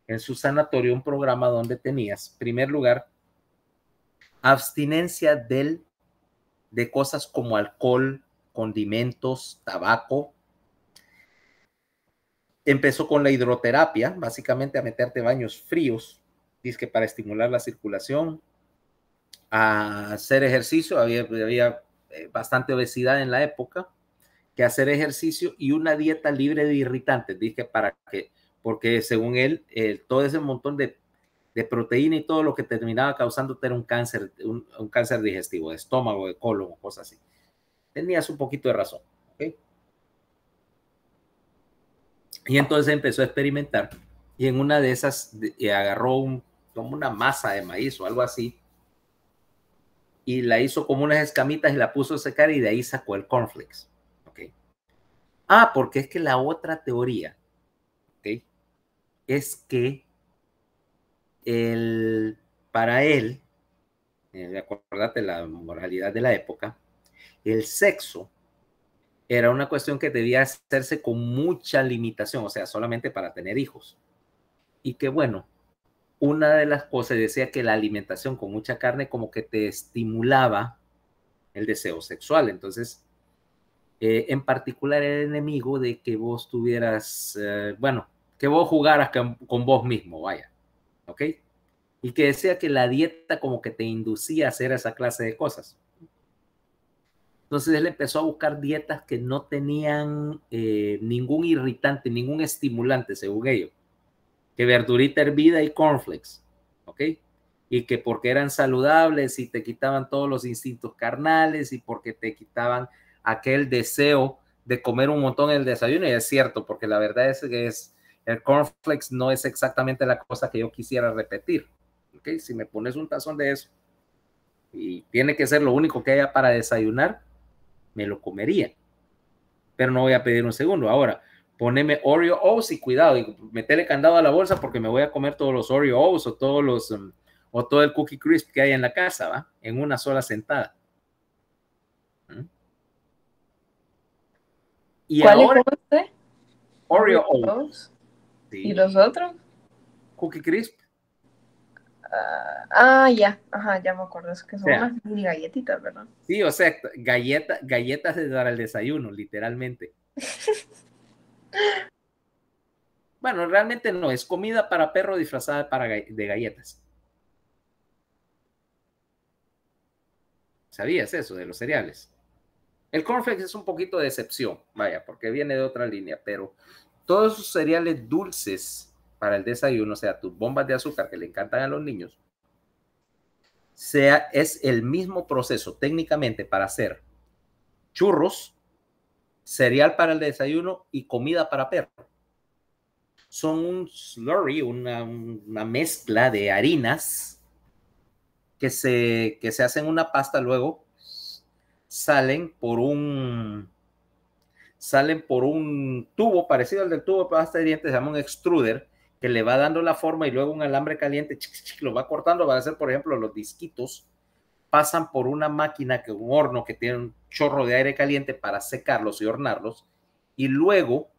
en su sanatorio un programa donde tenías, en primer lugar, abstinencia de cosas como alcohol, condimentos, tabaco. Empezó con la hidroterapia, básicamente a meterte baños fríos, dice que para estimular la circulación, a hacer ejercicio, había bastante obesidad en la época, que hacer ejercicio y una dieta libre de irritantes, dije, porque según él, todo ese montón de proteína y todo lo que terminaba causándote era un cáncer digestivo, de estómago, de colon, cosas así. Tenías un poquito de razón, ¿ok? Y entonces empezó a experimentar y en una de esas agarró como una masa de maíz o algo así y la hizo como unas escamitas y la puso a secar y de ahí sacó el cornflakes. ¿Okay? Porque es que la otra teoría, ¿okay? Es que para él, acordate la moralidad de la época, el sexo era una cuestión que debía hacerse con mucha limitación, o sea, solamente para tener hijos. Y que bueno, una de las cosas decía que la alimentación con mucha carne como que te estimulaba el deseo sexual. Entonces, en particular era enemigo de que vos tuvieras, que vos jugaras con vos mismo, vaya, ¿ok? Y que decía que la dieta como que te inducía a hacer esa clase de cosas. Entonces él empezó a buscar dietas que no tenían ningún irritante, ningún estimulante, según ellos. Que verdurita hervida y cornflakes, ¿ok? Y que porque eran saludables y te quitaban todos los instintos carnales y porque te quitaban aquel deseo de comer un montón en el desayuno. Y es cierto, porque la verdad es que el cornflakes no es exactamente la cosa que yo quisiera repetir, ¿ok? Si me pones un tazón de eso y tiene que ser lo único que haya para desayunar, me lo comería, pero no voy a pedir un segundo. Ahora, poneme Oreo O's y cuidado, y metele candado a la bolsa porque me voy a comer todos los Oreo O's o o todo el Cookie Crisp que hay en la casa, ¿va? En una sola sentada. Y ¿Cuál ahora, es usted? Oreo O's. Sí. ¿Y los otros? Cookie Crisp. Ya. Ajá, ya me acuerdo. Es que son unas mini galletitas, ¿verdad? Sí, o sea, galletas de dar al desayuno, literalmente. Bueno, realmente no, es comida para perro disfrazada de galletas. ¿Sabías eso de los cereales? El cornflakes es un poquito de excepción, vaya, porque viene de otra línea, pero todos esos cereales dulces para el desayuno, o sea, tus bombas de azúcar que le encantan a los niños, es el mismo proceso técnicamente para hacer churros, cereal para el desayuno y comida para perro. Son un slurry, una mezcla de harinas que se hacen una pasta, luego salen salen por un tubo parecido al del tubo de pasta de dientes, se llama un extruder, que le va dando la forma y luego un alambre caliente lo va cortando, va a hacer, por ejemplo, los disquitos, pasan por una máquina, un horno que tiene un chorro de aire caliente para secarlos y hornarlos, y luego,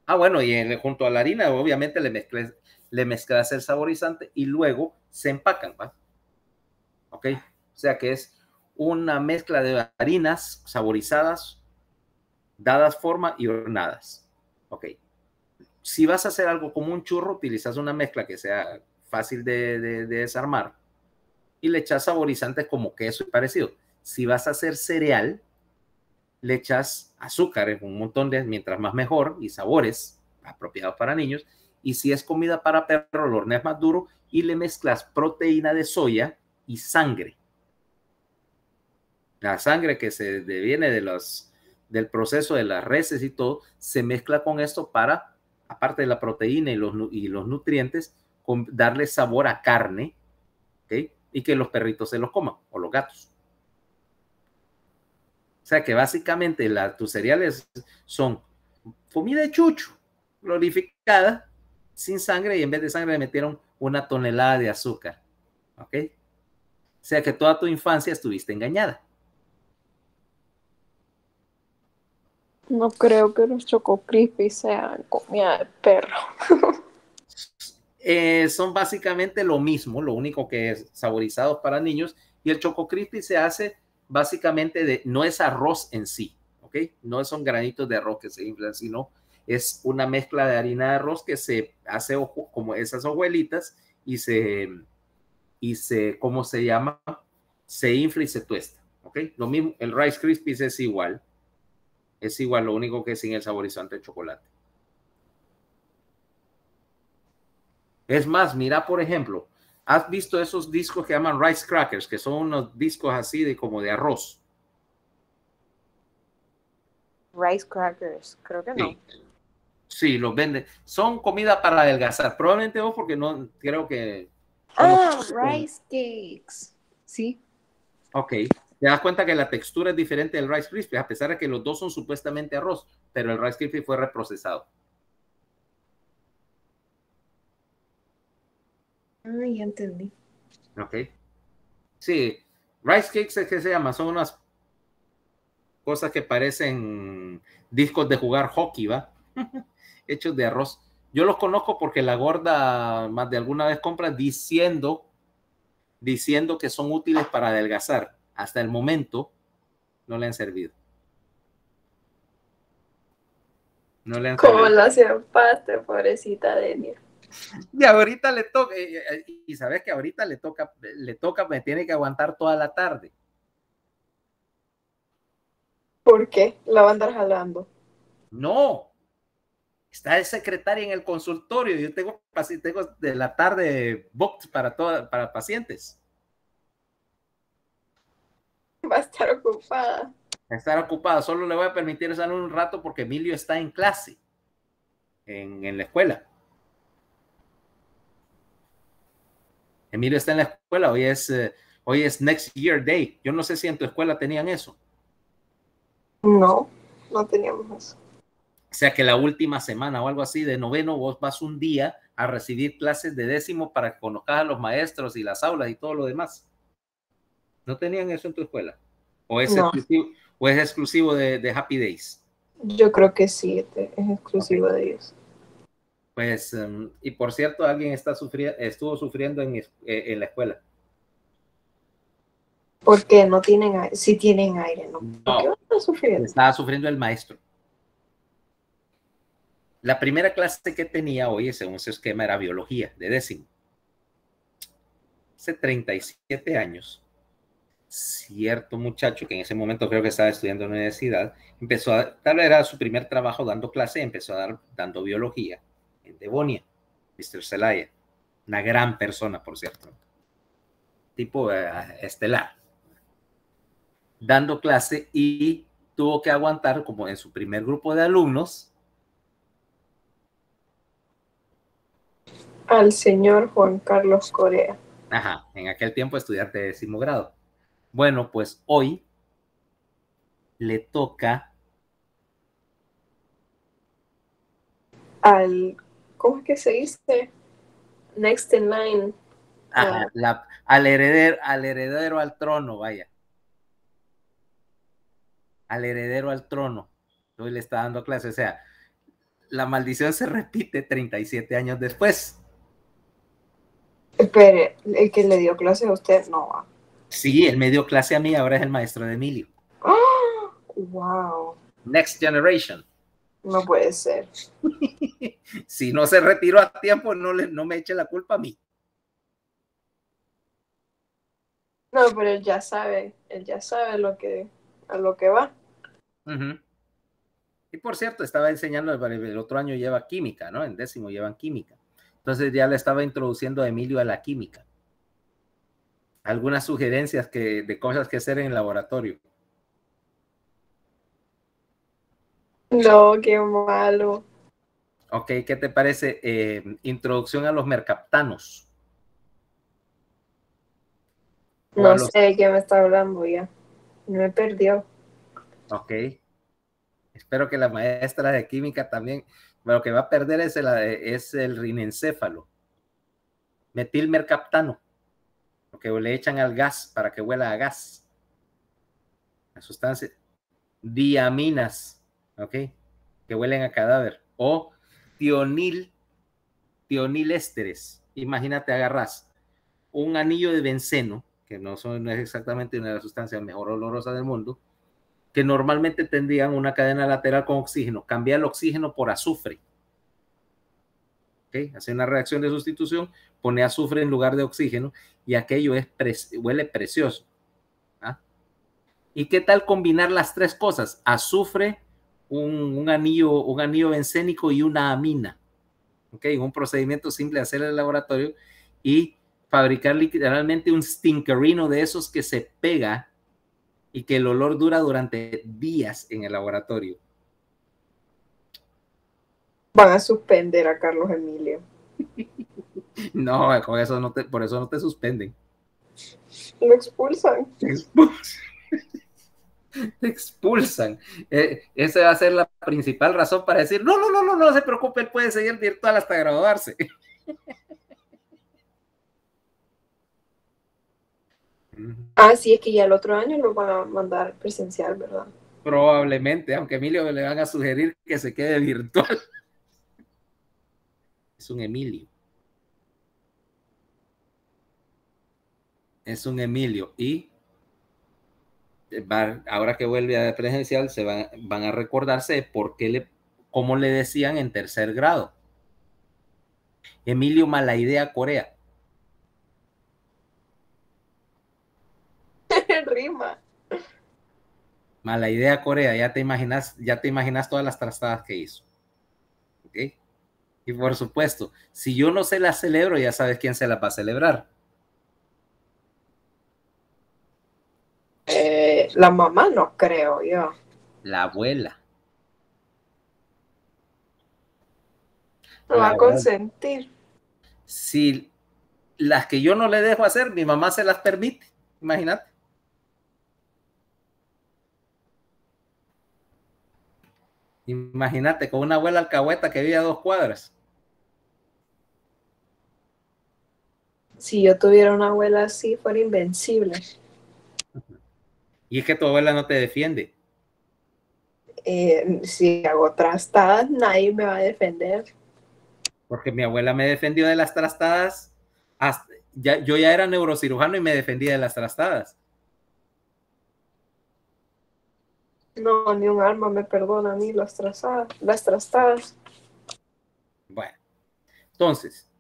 bueno, y junto a la harina, obviamente le mezclas el saborizante y luego se empacan, ¿va? ¿Ok? O sea que es una mezcla de harinas saborizadas, dadas forma y hornadas. Ok. Si vas a hacer algo como un churro, utilizas una mezcla que sea fácil de desarmar y le echas saborizantes como queso y parecido. Si vas a hacer cereal, le echas azúcar, un montón de, mientras más mejor, y sabores apropiados para niños. Y si es comida para perro, lo horneas más duro y le mezclas proteína de soya y sangre. La sangre que se viene del proceso de las reses y todo, se mezcla con esto para, aparte de la proteína y los nutrientes, darle sabor a carne, ¿okay? Y que los perritos se los coman, o los gatos. O sea que básicamente tus cereales son comida de chucho, glorificada, sin sangre, y en vez de sangre le metieron una tonelada de azúcar. ¿Ok? O sea que toda tu infancia estuviste engañada. No creo que los Choco Crispy sean comida de perro. Son básicamente lo mismo, lo único que es saborizados para niños, y el Choco Crispy se hace básicamente no es arroz en sí, ¿ok? No son granitos de arroz que se inflan, sino es una mezcla de harina de arroz que se hace como esas hojuelitas y ¿cómo se llama? Se infla y se tuesta, ¿ok? Lo mismo, el Rice Krispies es igual, lo único que es sin el saborizante de chocolate. Es más, mira, por ejemplo, ¿has visto esos discos que llaman Rice Crackers, que son unos discos así como de arroz? Rice crackers, creo que no. Sí, los venden. Son comida para adelgazar. Probablemente vos, porque no creo que... Rice cakes. Sí. Ok. Te das cuenta que la textura es diferente del Rice Krispies, a pesar de que los dos son supuestamente arroz, pero el Rice Krispies fue reprocesado. Ya entendí. Ok. Sí, Rice Cakes es que se llama, son unas cosas que parecen discos de jugar hockey, ¿va? Hechos de arroz. Yo los conozco porque la gorda más de alguna vez compra diciendo que son útiles para adelgazar. Hasta el momento no le han servido. No le han Como servido. la empaste, pobrecita Denia. Y ahorita le toca, y sabes que ahorita le toca, me tiene que aguantar toda la tarde. ¿Por qué? La va a andar jalando. No, está de secretaria en el consultorio. Yo tengo de la tarde booked para pacientes. Va a estar ocupada. Va a estar ocupada. Solo le voy a permitir salir un rato porque Emilio está en clase en la escuela. Emilio está en la escuela. Hoy es Next Year Day. Yo no sé si en tu escuela tenían eso. No, no teníamos eso. O sea que la última semana o algo así de noveno, vos vas un día a recibir clases de décimo para que conozcas a los maestros y las aulas y todo lo demás. ¿No tenían eso en tu escuela? ¿O es exclusivo de Happy Days? Yo creo que sí, es exclusivo de ellos. Pues, y por cierto, alguien estuvo sufriendo en la escuela. ¿Por qué? No tienen aire. Sí tienen aire, ¿no? ¿Por qué van a sufrir? Estaba sufriendo el maestro. La primera clase que tenía hoy, según ese esquema, era biología, de décimo. Hace 37 años, cierto muchacho que en ese momento creo que estaba estudiando en la universidad, tal vez era su primer trabajo dando clase, empezó dando biología en Devonia, Mr. Zelaya, una gran persona, por cierto, tipo estelar, dando clase, y tuvo que aguantar, como en su primer grupo de alumnos, al señor Juan Carlos Corea. Ajá, en aquel tiempo estudiante de 10º grado. Bueno, pues hoy le toca ¿cómo es que se dice? Next in line. Ajá, al heredero al trono, vaya. Al heredero al trono. Hoy le está dando clase. O sea, la maldición se repite 37 años después. Pero el que le dio clase a usted no va. Sí, él me dio clase a mí, ahora es el maestro de Emilio. ¡Oh! ¡Wow! Next generation. No puede ser. Si no se retiró a tiempo, no me eche la culpa a mí. No, pero él ya sabe a lo que va. Uh-huh. Y por cierto, estaba enseñando, el otro año lleva química, ¿no? En 10º llevan química. Entonces ya le estaba introduciendo a Emilio a la química. Algunas sugerencias de cosas que hacer en el laboratorio. No, qué malo. Ok, ¿qué te parece? Introducción a los mercaptanos. No sé de qué me está hablando ya. Me perdió. Ok. Espero que la maestra de química también. Lo que va a perder es el rinencéfalo. Metilmercaptano. Lo que le echan al gas para que huela a gas. La sustancia. Diaminas. Ok. Que huelen a cadáver. O tionílésteres. Imagínate, agarras un anillo de benceno, que no es exactamente una de las sustancias mejor olorosas del mundo, que normalmente tendrían una cadena lateral con oxígeno. Cambia el oxígeno por azufre. ¿Okay? Hace una reacción de sustitución, pone azufre en lugar de oxígeno y aquello huele precioso. ¿Ah? ¿Y qué tal combinar las tres cosas? Azufre, un anillo bencénico y una amina. ¿Okay? Un procedimiento simple de hacer en el laboratorio y fabricar literalmente un stinkerino de esos que se pega y que el olor dura durante días en el laboratorio. Van a suspender a Carlos Emilio. No, con eso por eso no te suspenden. Lo expulsan. Te expulsan. Esa va a ser la principal razón para decir, no se preocupe, él puede seguir virtual hasta graduarse. Sí, es que ya el otro año lo van a mandar presencial, ¿verdad? Probablemente, aunque Emilio le van a sugerir que se quede virtual. Es un Emilio. Es un Emilio. Y ahora que vuelve a presencial, van a recordarse de cómo le decían en tercer grado. Emilio Malaidea Corea. Rima. Malaidea Corea, ya te imaginas todas las trastadas que hizo. ¿Ok? Y por supuesto, si yo no se las celebro, ya sabes quién se las va a celebrar. La mamá no creo yo. La abuela. Lo va a consentir. Si las que yo no le dejo hacer, mi mamá se las permite. Imagínate. Imagínate con una abuela alcahueta que vive a 2 cuadras. Si yo tuviera una abuela así, fuera invencible. Y es que tu abuela no te defiende. Si hago trastadas, nadie me va a defender. Porque mi abuela me defendió de las trastadas. Yo ya era neurocirujano y me defendía de las trastadas. No, ni un alma me perdona a mí las trastadas. Bueno, entonces,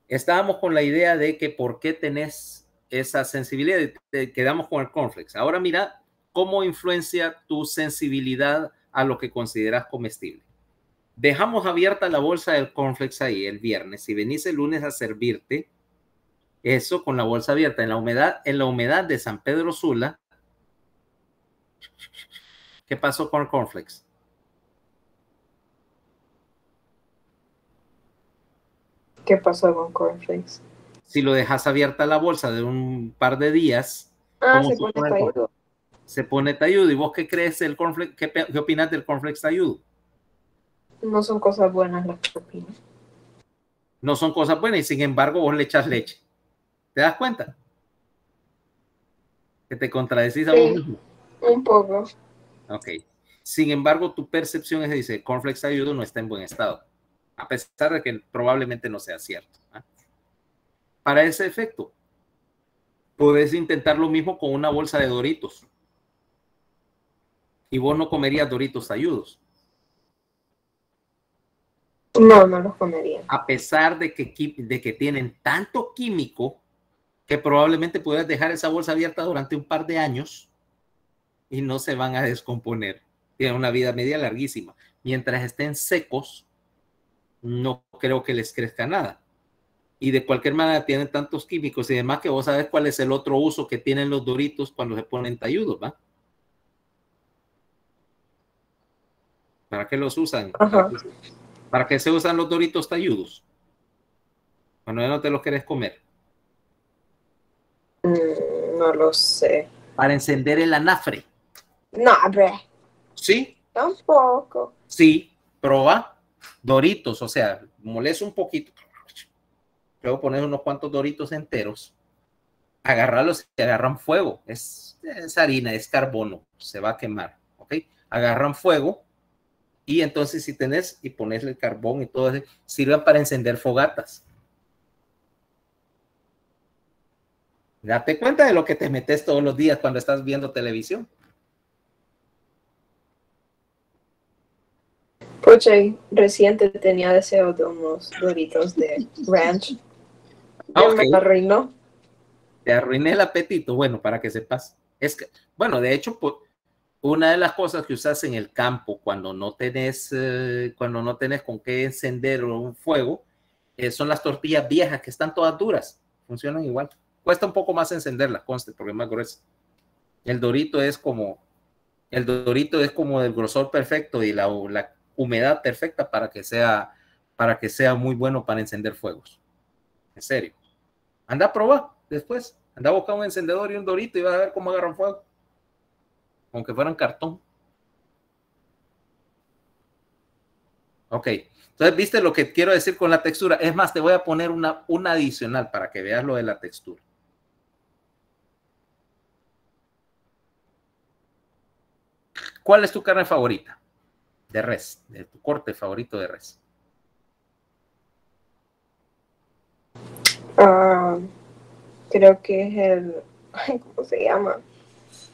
estábamos con la idea de que por qué tenés esa sensibilidad, quedamos con el cornflakes. Ahora mira cómo influencia tu sensibilidad a lo que consideras comestible. Dejamos abierta la bolsa del cornflakes ahí el viernes. Si venís el lunes a servirte eso con la bolsa abierta en la humedad de San Pedro Sula, ¿qué pasó con el cornflakes? ¿Qué pasó con cornflakes? Si lo dejas abierta la bolsa de un par de días, se pone talludo. Se pone talludo. ¿Y vos qué crees el cornflakes? ¿Qué opinas del cornflakes talludo? No son cosas buenas las propinas. No son cosas buenas y sin embargo vos le echas leche. ¿Te das cuenta? Que te contradecís a vos mismo. Un poco. Ok. Sin embargo, tu percepción es que dice, cornflakes ayudo no está en buen estado. A pesar de que probablemente no sea cierto. ¿Ah? Para ese efecto, puedes intentar lo mismo con una bolsa de Doritos. Y vos no comerías Doritos ayudos. No, no los comería. A pesar de que tienen tanto químico que probablemente puedas dejar esa bolsa abierta durante un par de años y no se van a descomponer. Tienen una vida media larguísima. Mientras estén secos, no creo que les crezca nada. Y de cualquier manera tienen tantos químicos y demás que vos sabes cuál es el otro uso que tienen los Doritos cuando se ponen talludos, ¿va? ¿Para qué los usan? ¿Para qué se usan los Doritos talludos? Cuando ya no te los querés comer. No lo sé. Para encender el anafre. No, bre. ¿Sí? Tampoco. Sí, proba Doritos, o sea, molesta un poquito. Luego poner unos cuantos Doritos enteros. Agarrarlos y agarran fuego. Es harina, es carbono. Se va a quemar, ¿ok? Agarran fuego y entonces si tenés y pones el carbón y todo eso, sirven para encender fogatas. Date cuenta de lo que te metes todos los días cuando estás viendo televisión. Pucha, reciente tenía deseo de unos Doritos de ranch. Ya me arruinó. Te arruiné el apetito. Bueno, para que sepas. Es que, bueno, de hecho, una de las cosas que usas en el campo cuando no tenés con qué encender un fuego son las tortillas viejas que están todas duras. Funcionan igual. Cuesta un poco más encenderlas, conste, porque es más gruesa. El Dorito es como del grosor perfecto y la humedad perfecta para que sea muy bueno para encender fuegos. En serio. Anda a probar después. Anda a buscar un encendedor y un Dorito y vas a ver cómo agarran fuego. Aunque fueran cartón. Ok. Entonces, ¿viste lo que quiero decir con la textura? Es más, te voy a poner una adicional para que veas lo de la textura. ¿Cuál es tu carne favorita? De res, de tu corte favorito de res. Creo que es el... ¿Cómo se llama?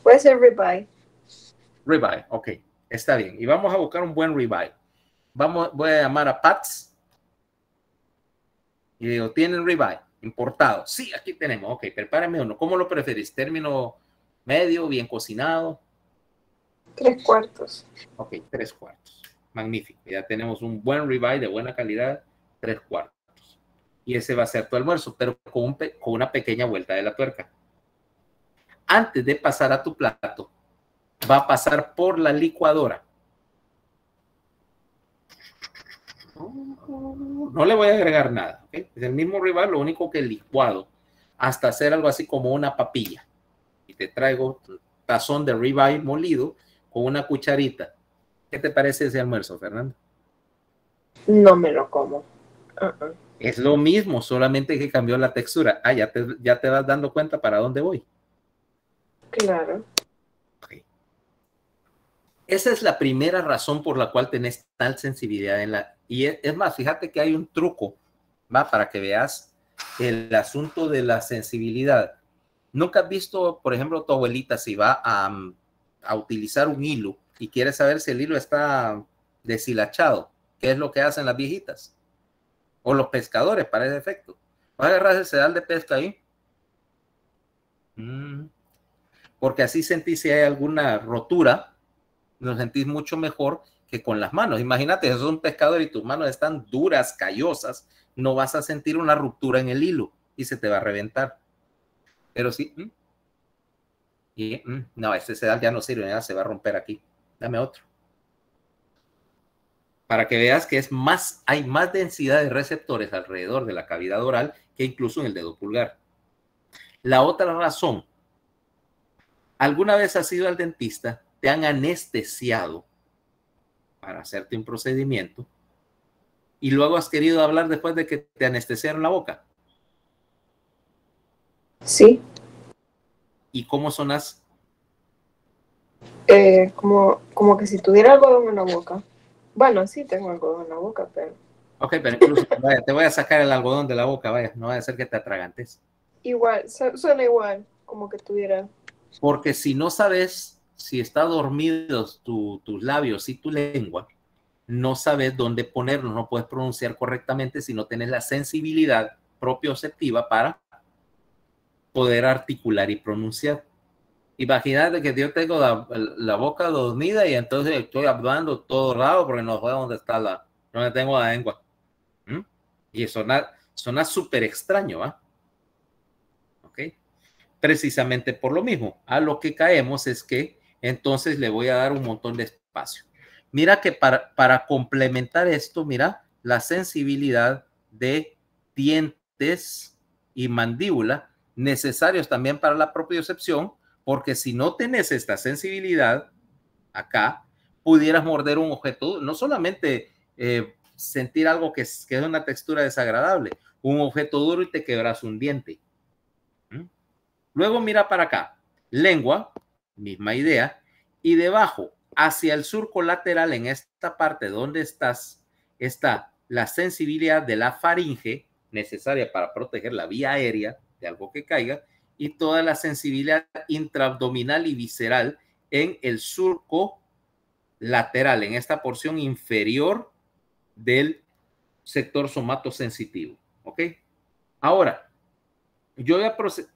Puede ser ribeye. Ribeye, ok. Está bien. Y vamos a buscar un buen ribeye. Voy a llamar a Pats. Y digo, ¿tienen ribeye importado? Sí, aquí tenemos. Ok, prepárame uno. ¿Cómo lo preferís? ¿Término medio, bien cocinado? 3/4. Ok, 3/4. Magnífico. Ya tenemos un buen ribeye de buena calidad, 3/4. Y ese va a ser tu almuerzo, pero con una pequeña vuelta de la tuerca. Antes de pasar a tu plato, va a pasar por la licuadora. No le voy a agregar nada. ¿Okay? Es el mismo ribeye, lo único que licuado, hasta hacer algo así como una papilla. Y te traigo un tazón de ribeye molido con una cucharita. ¿Qué te parece ese almuerzo, Fernando? No me lo como. Es lo mismo, solamente que cambió la textura. Ah, ya te vas dando cuenta para dónde voy. Claro. Okay. Esa es la primera razón por la cual tenés tal sensibilidad en la... Y es más, fíjate que hay un truco, ¿va? Para que veas el asunto de la sensibilidad. ¿Nunca has visto, por ejemplo, tu abuelita si va a utilizar un hilo y quiere saber si el hilo está deshilachado? ¿Qué es lo que hacen las viejitas? O los pescadores para ese efecto. Vas a agarrar el sedal de pesca ahí. Porque así sentís si hay alguna rotura, lo sentís mucho mejor que con las manos. Imagínate, si sos un pescador y tus manos están duras, callosas, no vas a sentir una ruptura en el hilo y se te va a reventar. Pero sí, no, este sedal ya no sirve, ya se va a romper aquí. Dame otro. Para que veas que hay más densidad de receptores alrededor de la cavidad oral que incluso en el dedo pulgar. La otra razón, ¿alguna vez has ido al dentista? Te han anestesiado para hacerte un procedimiento y luego has querido hablar después de que te anestesiaron la boca. Sí. ¿Y cómo sonas? Como que si tuviera algodón en la boca. Bueno, sí tengo algodón en la boca, pero... Ok, pero incluso vaya, te voy a sacar el algodón de la boca, vaya, no vaya a ser que te atragantes. Igual, suena igual, como que tuviera... Porque si no sabes si está dormidos tus labios y tu lengua, no sabes dónde ponerlo, no puedes pronunciar correctamente si no tienes la sensibilidad propioceptiva para poder articular y pronunciar. Imagínate que yo tengo la boca dormida y entonces estoy hablando todo raro porque no sé dónde está donde tengo la lengua. ¿Mm? Y suena súper extraño, ¿va? ¿Ok? Precisamente por lo mismo. A lo que caemos es que entonces le voy a dar un montón de espacio. Mira que para complementar esto, mira, la sensibilidad de dientes y mandíbula, necesarios también para la propiocepción, porque si no tenés esta sensibilidad acá, pudieras morder un objeto, no solamente sentir algo que es una textura desagradable, un objeto duro y te quebras un diente. Luego mira para acá, lengua, misma idea, y debajo, hacia el surco lateral, en esta parte donde estás, está la sensibilidad de la faringe, necesaria para proteger la vía aérea de algo que caiga, y toda la sensibilidad intraabdominal y visceral en el surco lateral, en esta porción inferior del sector somatosensitivo. ¿Ok? Ahora,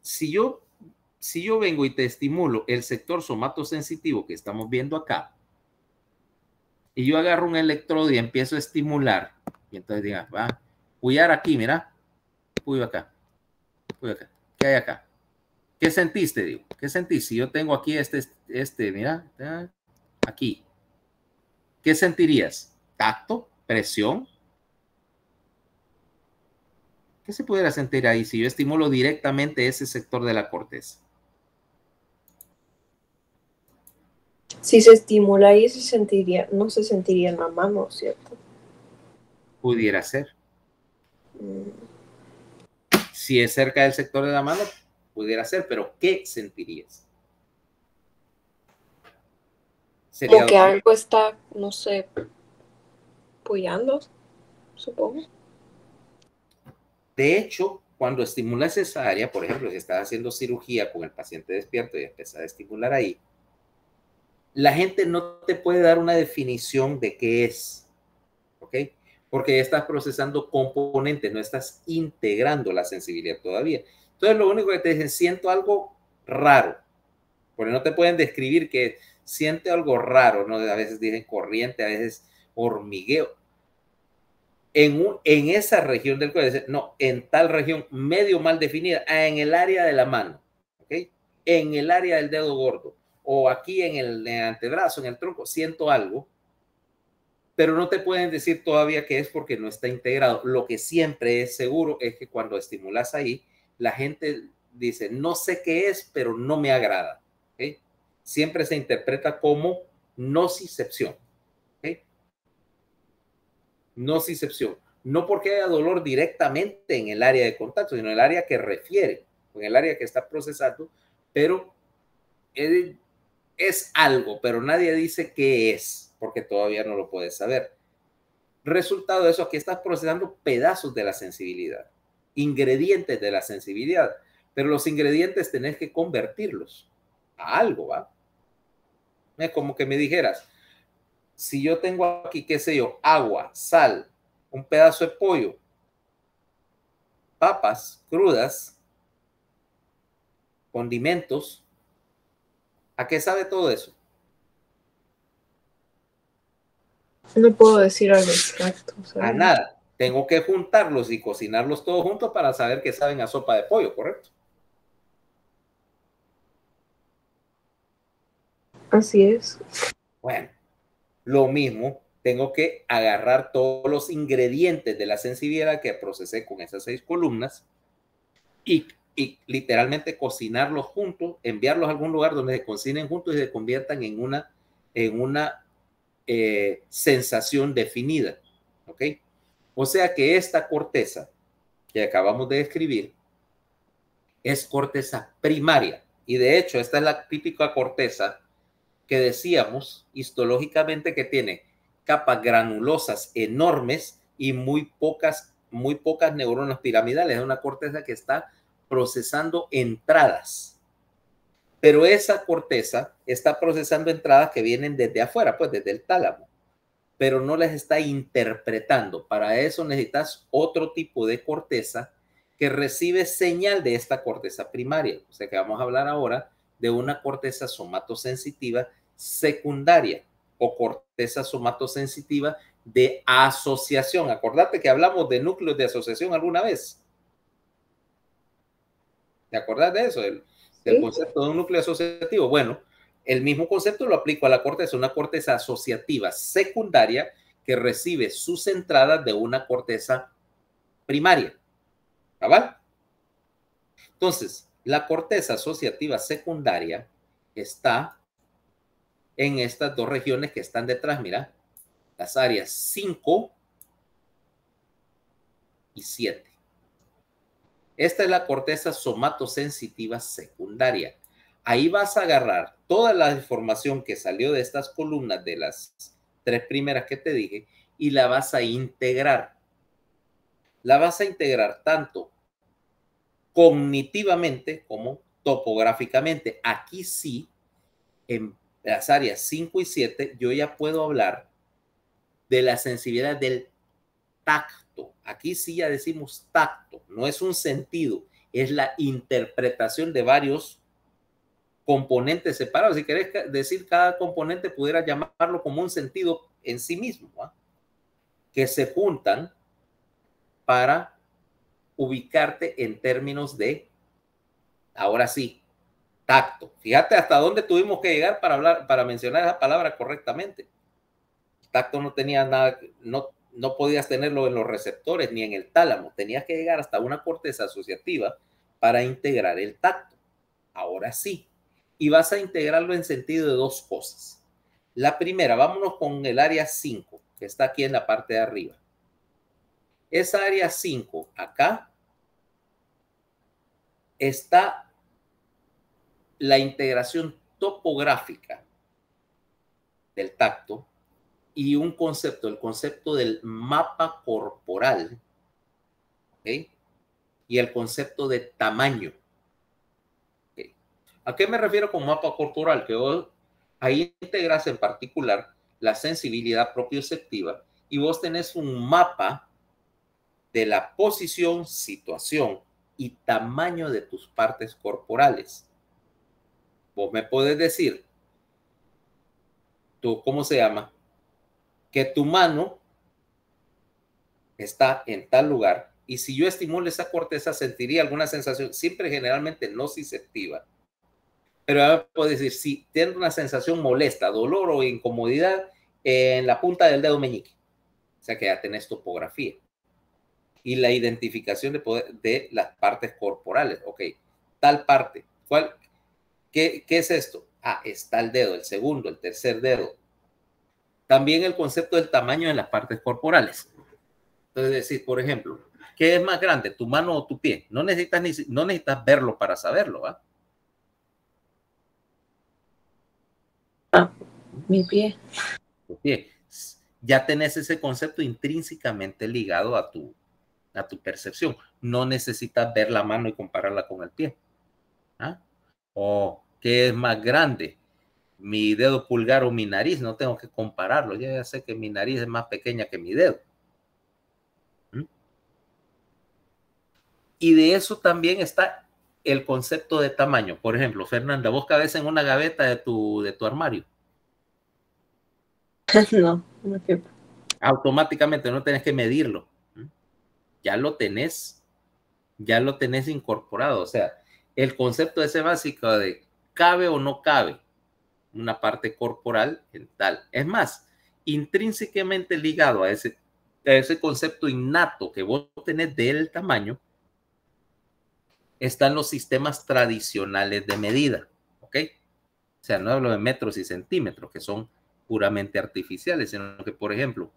si yo vengo y te estimulo el sector somatosensitivo que estamos viendo acá, y yo agarro un electrodo y empiezo a estimular, y entonces diga, va, puyar aquí, mira, puyo acá, ¿qué hay acá? ¿Qué sentiste, digo? ¿Qué sentís? Si yo tengo aquí mira, aquí, ¿qué sentirías? ¿Tacto? ¿Presión? ¿Qué se pudiera sentir ahí si yo estimulo directamente ese sector de la corteza? Si se estimula ahí, no se sentiría en la mano, ¿cierto? Pudiera ser. Si es cerca del sector de la mano, pudiera ser, pero ¿qué sentirías? Como que algo está, no sé, puyando, supongo. De hecho, cuando estimulas esa área, por ejemplo, si estás haciendo cirugía con el paciente despierto y empiezas a estimular ahí, la gente no te puede dar una definición de qué es, ¿ok? Porque ya estás procesando componentes, no estás integrando la sensibilidad todavía. Entonces, lo único que te dicen, siento algo raro, porque no te pueden describir que siente algo raro, ¿no? A veces dicen corriente, a veces hormigueo. En esa región del cuello, no, en tal región medio mal definida, en el área de la mano, ¿ok? En el área del dedo gordo, o aquí en el antebrazo, en el tronco, siento algo, pero no te pueden decir todavía qué es porque no está integrado. Lo que siempre es seguro es que cuando estimulas ahí, la gente dice, no sé qué es, pero no me agrada, ¿ok? Siempre se interpreta como nocicepción, ¿ok? Nocicepción. No porque haya dolor directamente en el área de contacto, sino en el área que refiere, en el área que está procesando, pero es algo, pero nadie dice qué es, porque todavía no lo puedes saber. Resultado de eso, aquí estás procesando pedazos de la sensibilidad, ingredientes de la sensibilidad, pero los ingredientes tenés que convertirlos a algo, ¿va? Es como que me dijeras, si yo tengo aquí, qué sé yo, agua, sal, un pedazo de pollo, papas crudas, condimentos, ¿a qué sabe todo eso? No puedo decir algo exacto. A nada. Tengo que juntarlos y cocinarlos todos juntos para saber que saben a sopa de pollo, ¿correcto? Así es. Bueno, lo mismo, tengo que agarrar todos los ingredientes de la sensibilidad que procesé con esas 6 columnas y literalmente cocinarlos juntos, enviarlos a algún lugar donde se cocinen juntos y se conviertan en una sensación definida, ¿ok? O sea que esta corteza que acabamos de describir es corteza primaria. Y de hecho, esta es la típica corteza que decíamos histológicamente que tiene capas granulosas enormes y muy pocas neuronas piramidales. Es una corteza que está procesando entradas. Pero esa corteza está procesando entradas que vienen desde afuera, pues desde el tálamo, pero no las está interpretando. Para eso necesitas otro tipo de corteza que recibe señal de esta corteza primaria. O sea que vamos a hablar ahora de una corteza somatosensitiva secundaria o corteza somatosensitiva de asociación. Acordate que hablamos de núcleos de asociación alguna vez. ¿Te acordás de eso? Del concepto de un núcleo asociativo. Bueno, el mismo concepto lo aplico a la corteza, una corteza asociativa secundaria que recibe sus entradas de una corteza primaria. ¿Cabal? Entonces, la corteza asociativa secundaria está en estas dos regiones que están detrás, mira, las áreas 5 y 7. Esta es la corteza somatosensitiva secundaria. Ahí vas a agarrar toda la información que salió de estas columnas de las 3 primeras que te dije y la vas a integrar. La vas a integrar tanto cognitivamente como topográficamente. Aquí sí, en las áreas 5 y 7, yo ya puedo hablar de la sensibilidad del tacto. Aquí sí ya decimos tacto, no es un sentido, es la interpretación de varios componentes separados. Si querés decir cada componente, pudiera llamarlo como un sentido en sí mismo, ¿eh? Que se juntan para ubicarte en términos de, ahora sí, tacto. Fíjate hasta dónde tuvimos que llegar para mencionar esa palabra correctamente. Tacto no tenía nada, no podías tenerlo en los receptores ni en el tálamo. Tenías que llegar hasta una corteza asociativa para integrar el tacto. Ahora sí. Y vas a integrarlo en sentido de dos cosas. La primera, vámonos con el área 5, que está aquí en la parte de arriba. Esa área 5, acá, está la integración topográfica del tacto y un concepto, el concepto del mapa corporal, ¿okay? Y el concepto de tamaño. ¿Okay? ¿A qué me refiero con mapa corporal? Que vos ahí integras en particular la sensibilidad propioceptiva y vos tenés un mapa de la posición, situación y tamaño de tus partes corporales. Vos me podés decir, ¿cómo se llama? Que tu mano está en tal lugar y si yo estimulo esa corteza sentiría alguna sensación, siempre generalmente nociceptiva, pero a ver, puedo decir, si tiene una sensación molesta, dolor o incomodidad en la punta del dedo meñique, o sea que ya tenés topografía y la identificación de las partes corporales. Ok, tal parte, ¿qué es esto? Ah, está el dedo, el segundo, el tercer dedo. También el concepto del tamaño de las partes corporales. Entonces, decir, por ejemplo, ¿qué es más grande, tu mano o tu pie? No necesitas verlo para saberlo, ¿va? Ah, mi pie. Tu pie. Ya tenés ese concepto intrínsecamente ligado a tu percepción. No necesitas ver la mano y compararla con el pie. ¿Ah? O ¿qué es más grande? Mi dedo pulgar o mi nariz, no tengo que compararlo. Yo ya sé que mi nariz es más pequeña que mi dedo. Y de eso también está el concepto de tamaño. Por ejemplo, Fernanda, vos cabés en una gaveta de tu armario. No, no sé. Automáticamente no tenés que medirlo. Ya lo tenés incorporado. O sea, el concepto ese básico de cabe o no cabe una parte corporal en tal. Es más, intrínsecamente ligado a ese concepto innato que vos tenés del tamaño, están los sistemas tradicionales de medida, ¿ok? O sea, no hablo de metros y centímetros, que son puramente artificiales, sino que, por ejemplo,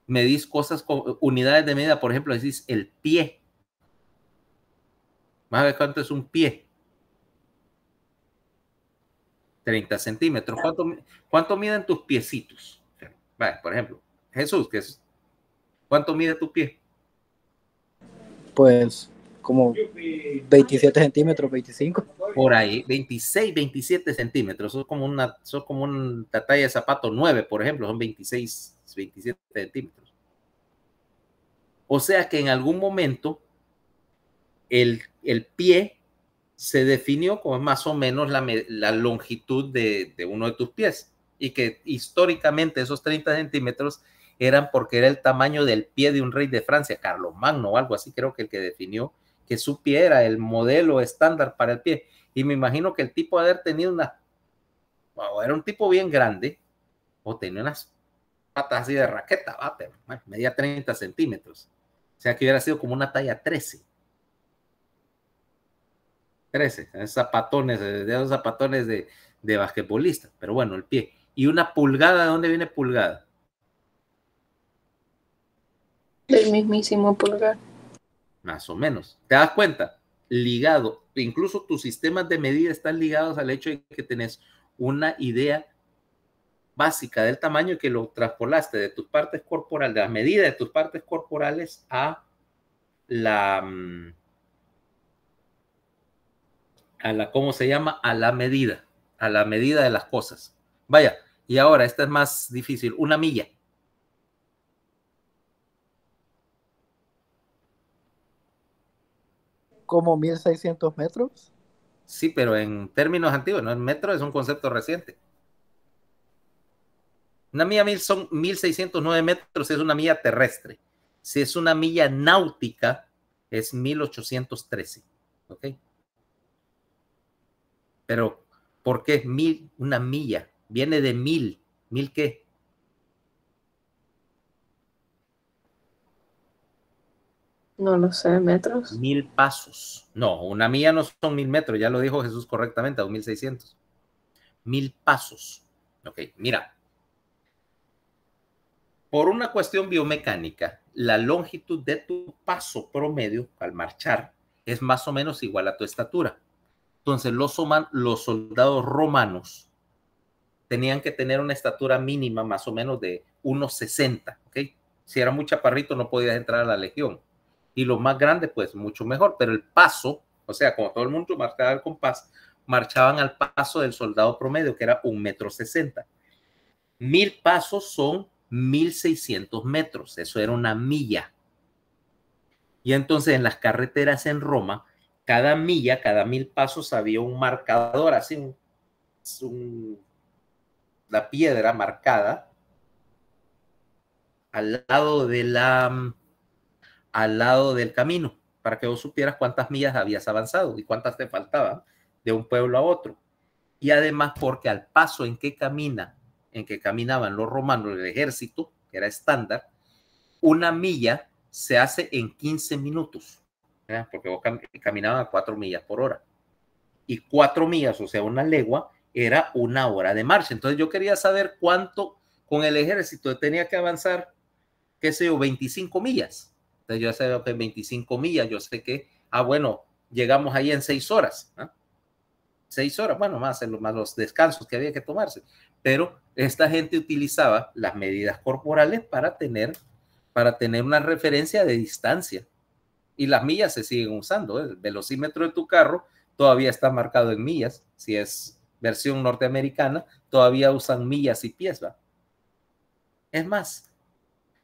medís cosas con unidades de medida, por ejemplo, decís el pie. Vas a ver cuánto es un pie. 30 centímetros. ¿Cuánto miden tus piecitos? Vale, por ejemplo, Jesús, ¿cuánto mide tu pie? Pues como 27 centímetros, 25. Por ahí, 26, 27 centímetros. Son como una talla de zapato 9, por ejemplo, son 26, 27 centímetros. O sea que en algún momento el pie se definió como más o menos la longitud de uno de tus pies, y que históricamente esos 30 centímetros eran porque era el tamaño del pie de un rey de Francia, Carlomagno o algo así, creo que el que definió que su pie era el modelo estándar para el pie. Y me imagino que el tipo de haber tenido era un tipo bien grande, o tenía unas patas así de raqueta, pero medía 30 centímetros. O sea que hubiera sido como una talla 13. 13, esos zapatones de basquetbolista, pero bueno, el pie. ¿Y una pulgada? ¿De dónde viene pulgada? Del mismísimo pulgar. Más o menos. ¿Te das cuenta? Ligado, incluso tus sistemas de medida están ligados al hecho de que tenés una idea básica del tamaño y que lo traspolaste de tus partes corporales, de la medida de tus partes corporales a la, ¿cómo se llama? A la medida de las cosas. Vaya, y ahora, esta es más difícil, una milla. Como 1600 metros. Sí, pero en términos antiguos, ¿no? En metro es un concepto reciente. Una milla son 1609 metros, es una milla terrestre. Si es una milla náutica, es 1813. ¿Ok? Pero, ¿por qué una milla? Viene de mil. ¿Mil qué? No lo sé, metros. 1000 pasos. No, una milla no son 1000 metros, ya lo dijo Jesús correctamente, a 2600. 1000 pasos. Ok, mira. Por una cuestión biomecánica, la longitud de tu paso promedio al marchar es más o menos igual a tu estatura. Entonces, los soldados romanos tenían que tener una estatura mínima más o menos de 1,60, ¿ok? Si era muy chaparrito no podías entrar a la legión. Y los más grandes, pues mucho mejor, pero el paso, o sea, como todo el mundo marcaba el compás, marchaban al paso del soldado promedio, que era 1,60 m. 1000 pasos son 1600 metros, eso era una milla. Y entonces en las carreteras en Roma, cada milla, cada 1000 pasos había un marcador, así la piedra marcada al lado del camino, para que vos supieras cuántas millas habías avanzado y cuántas te faltaban de un pueblo a otro. Y además porque al paso en que caminaban los romanos, el ejército, que era estándar, una milla se hace en 15 minutos, ¿verdad? Porque vos caminaban a 4 millas por hora. Y 4 millas, o sea, una legua, era 1 hora de marcha. Entonces yo quería saber cuánto con el ejército tenía que avanzar, qué sé yo, 25 millas. Entonces yo sé que 25 millas, yo sé que, bueno, llegamos ahí en 6 horas, ¿no? 6 horas, bueno, más los descansos que había que tomarse. Pero esta gente utilizaba las medidas corporales para tener una referencia de distancia. Y las millas se siguen usando. El velocímetro de tu carro todavía está marcado en millas. Si es versión norteamericana, todavía usan millas y pies, ¿va? Es más,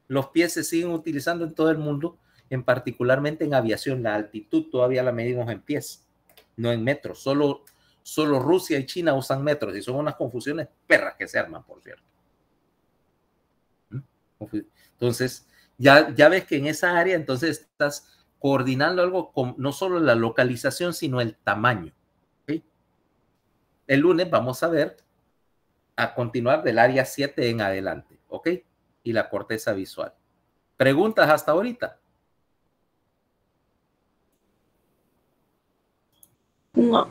los pies se siguen utilizando en todo el mundo, particularmente en aviación. La altitud todavía la medimos en pies, no en metros. Solo Rusia y China usan metros, y son unas confusiones perras que se arman, por cierto. Entonces, ya ves que en esa área entonces estás coordinando algo con no solo la localización, sino el tamaño. ¿Okay? El lunes vamos a continuar del área 7 en adelante, ¿ok? Y la corteza visual. ¿Preguntas hasta ahorita? No.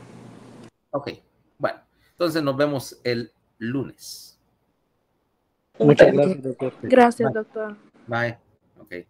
Ok, bueno, entonces nos vemos el lunes. Muchas gracias, doctor. Gracias, Bye. doctor. Bye. Ok.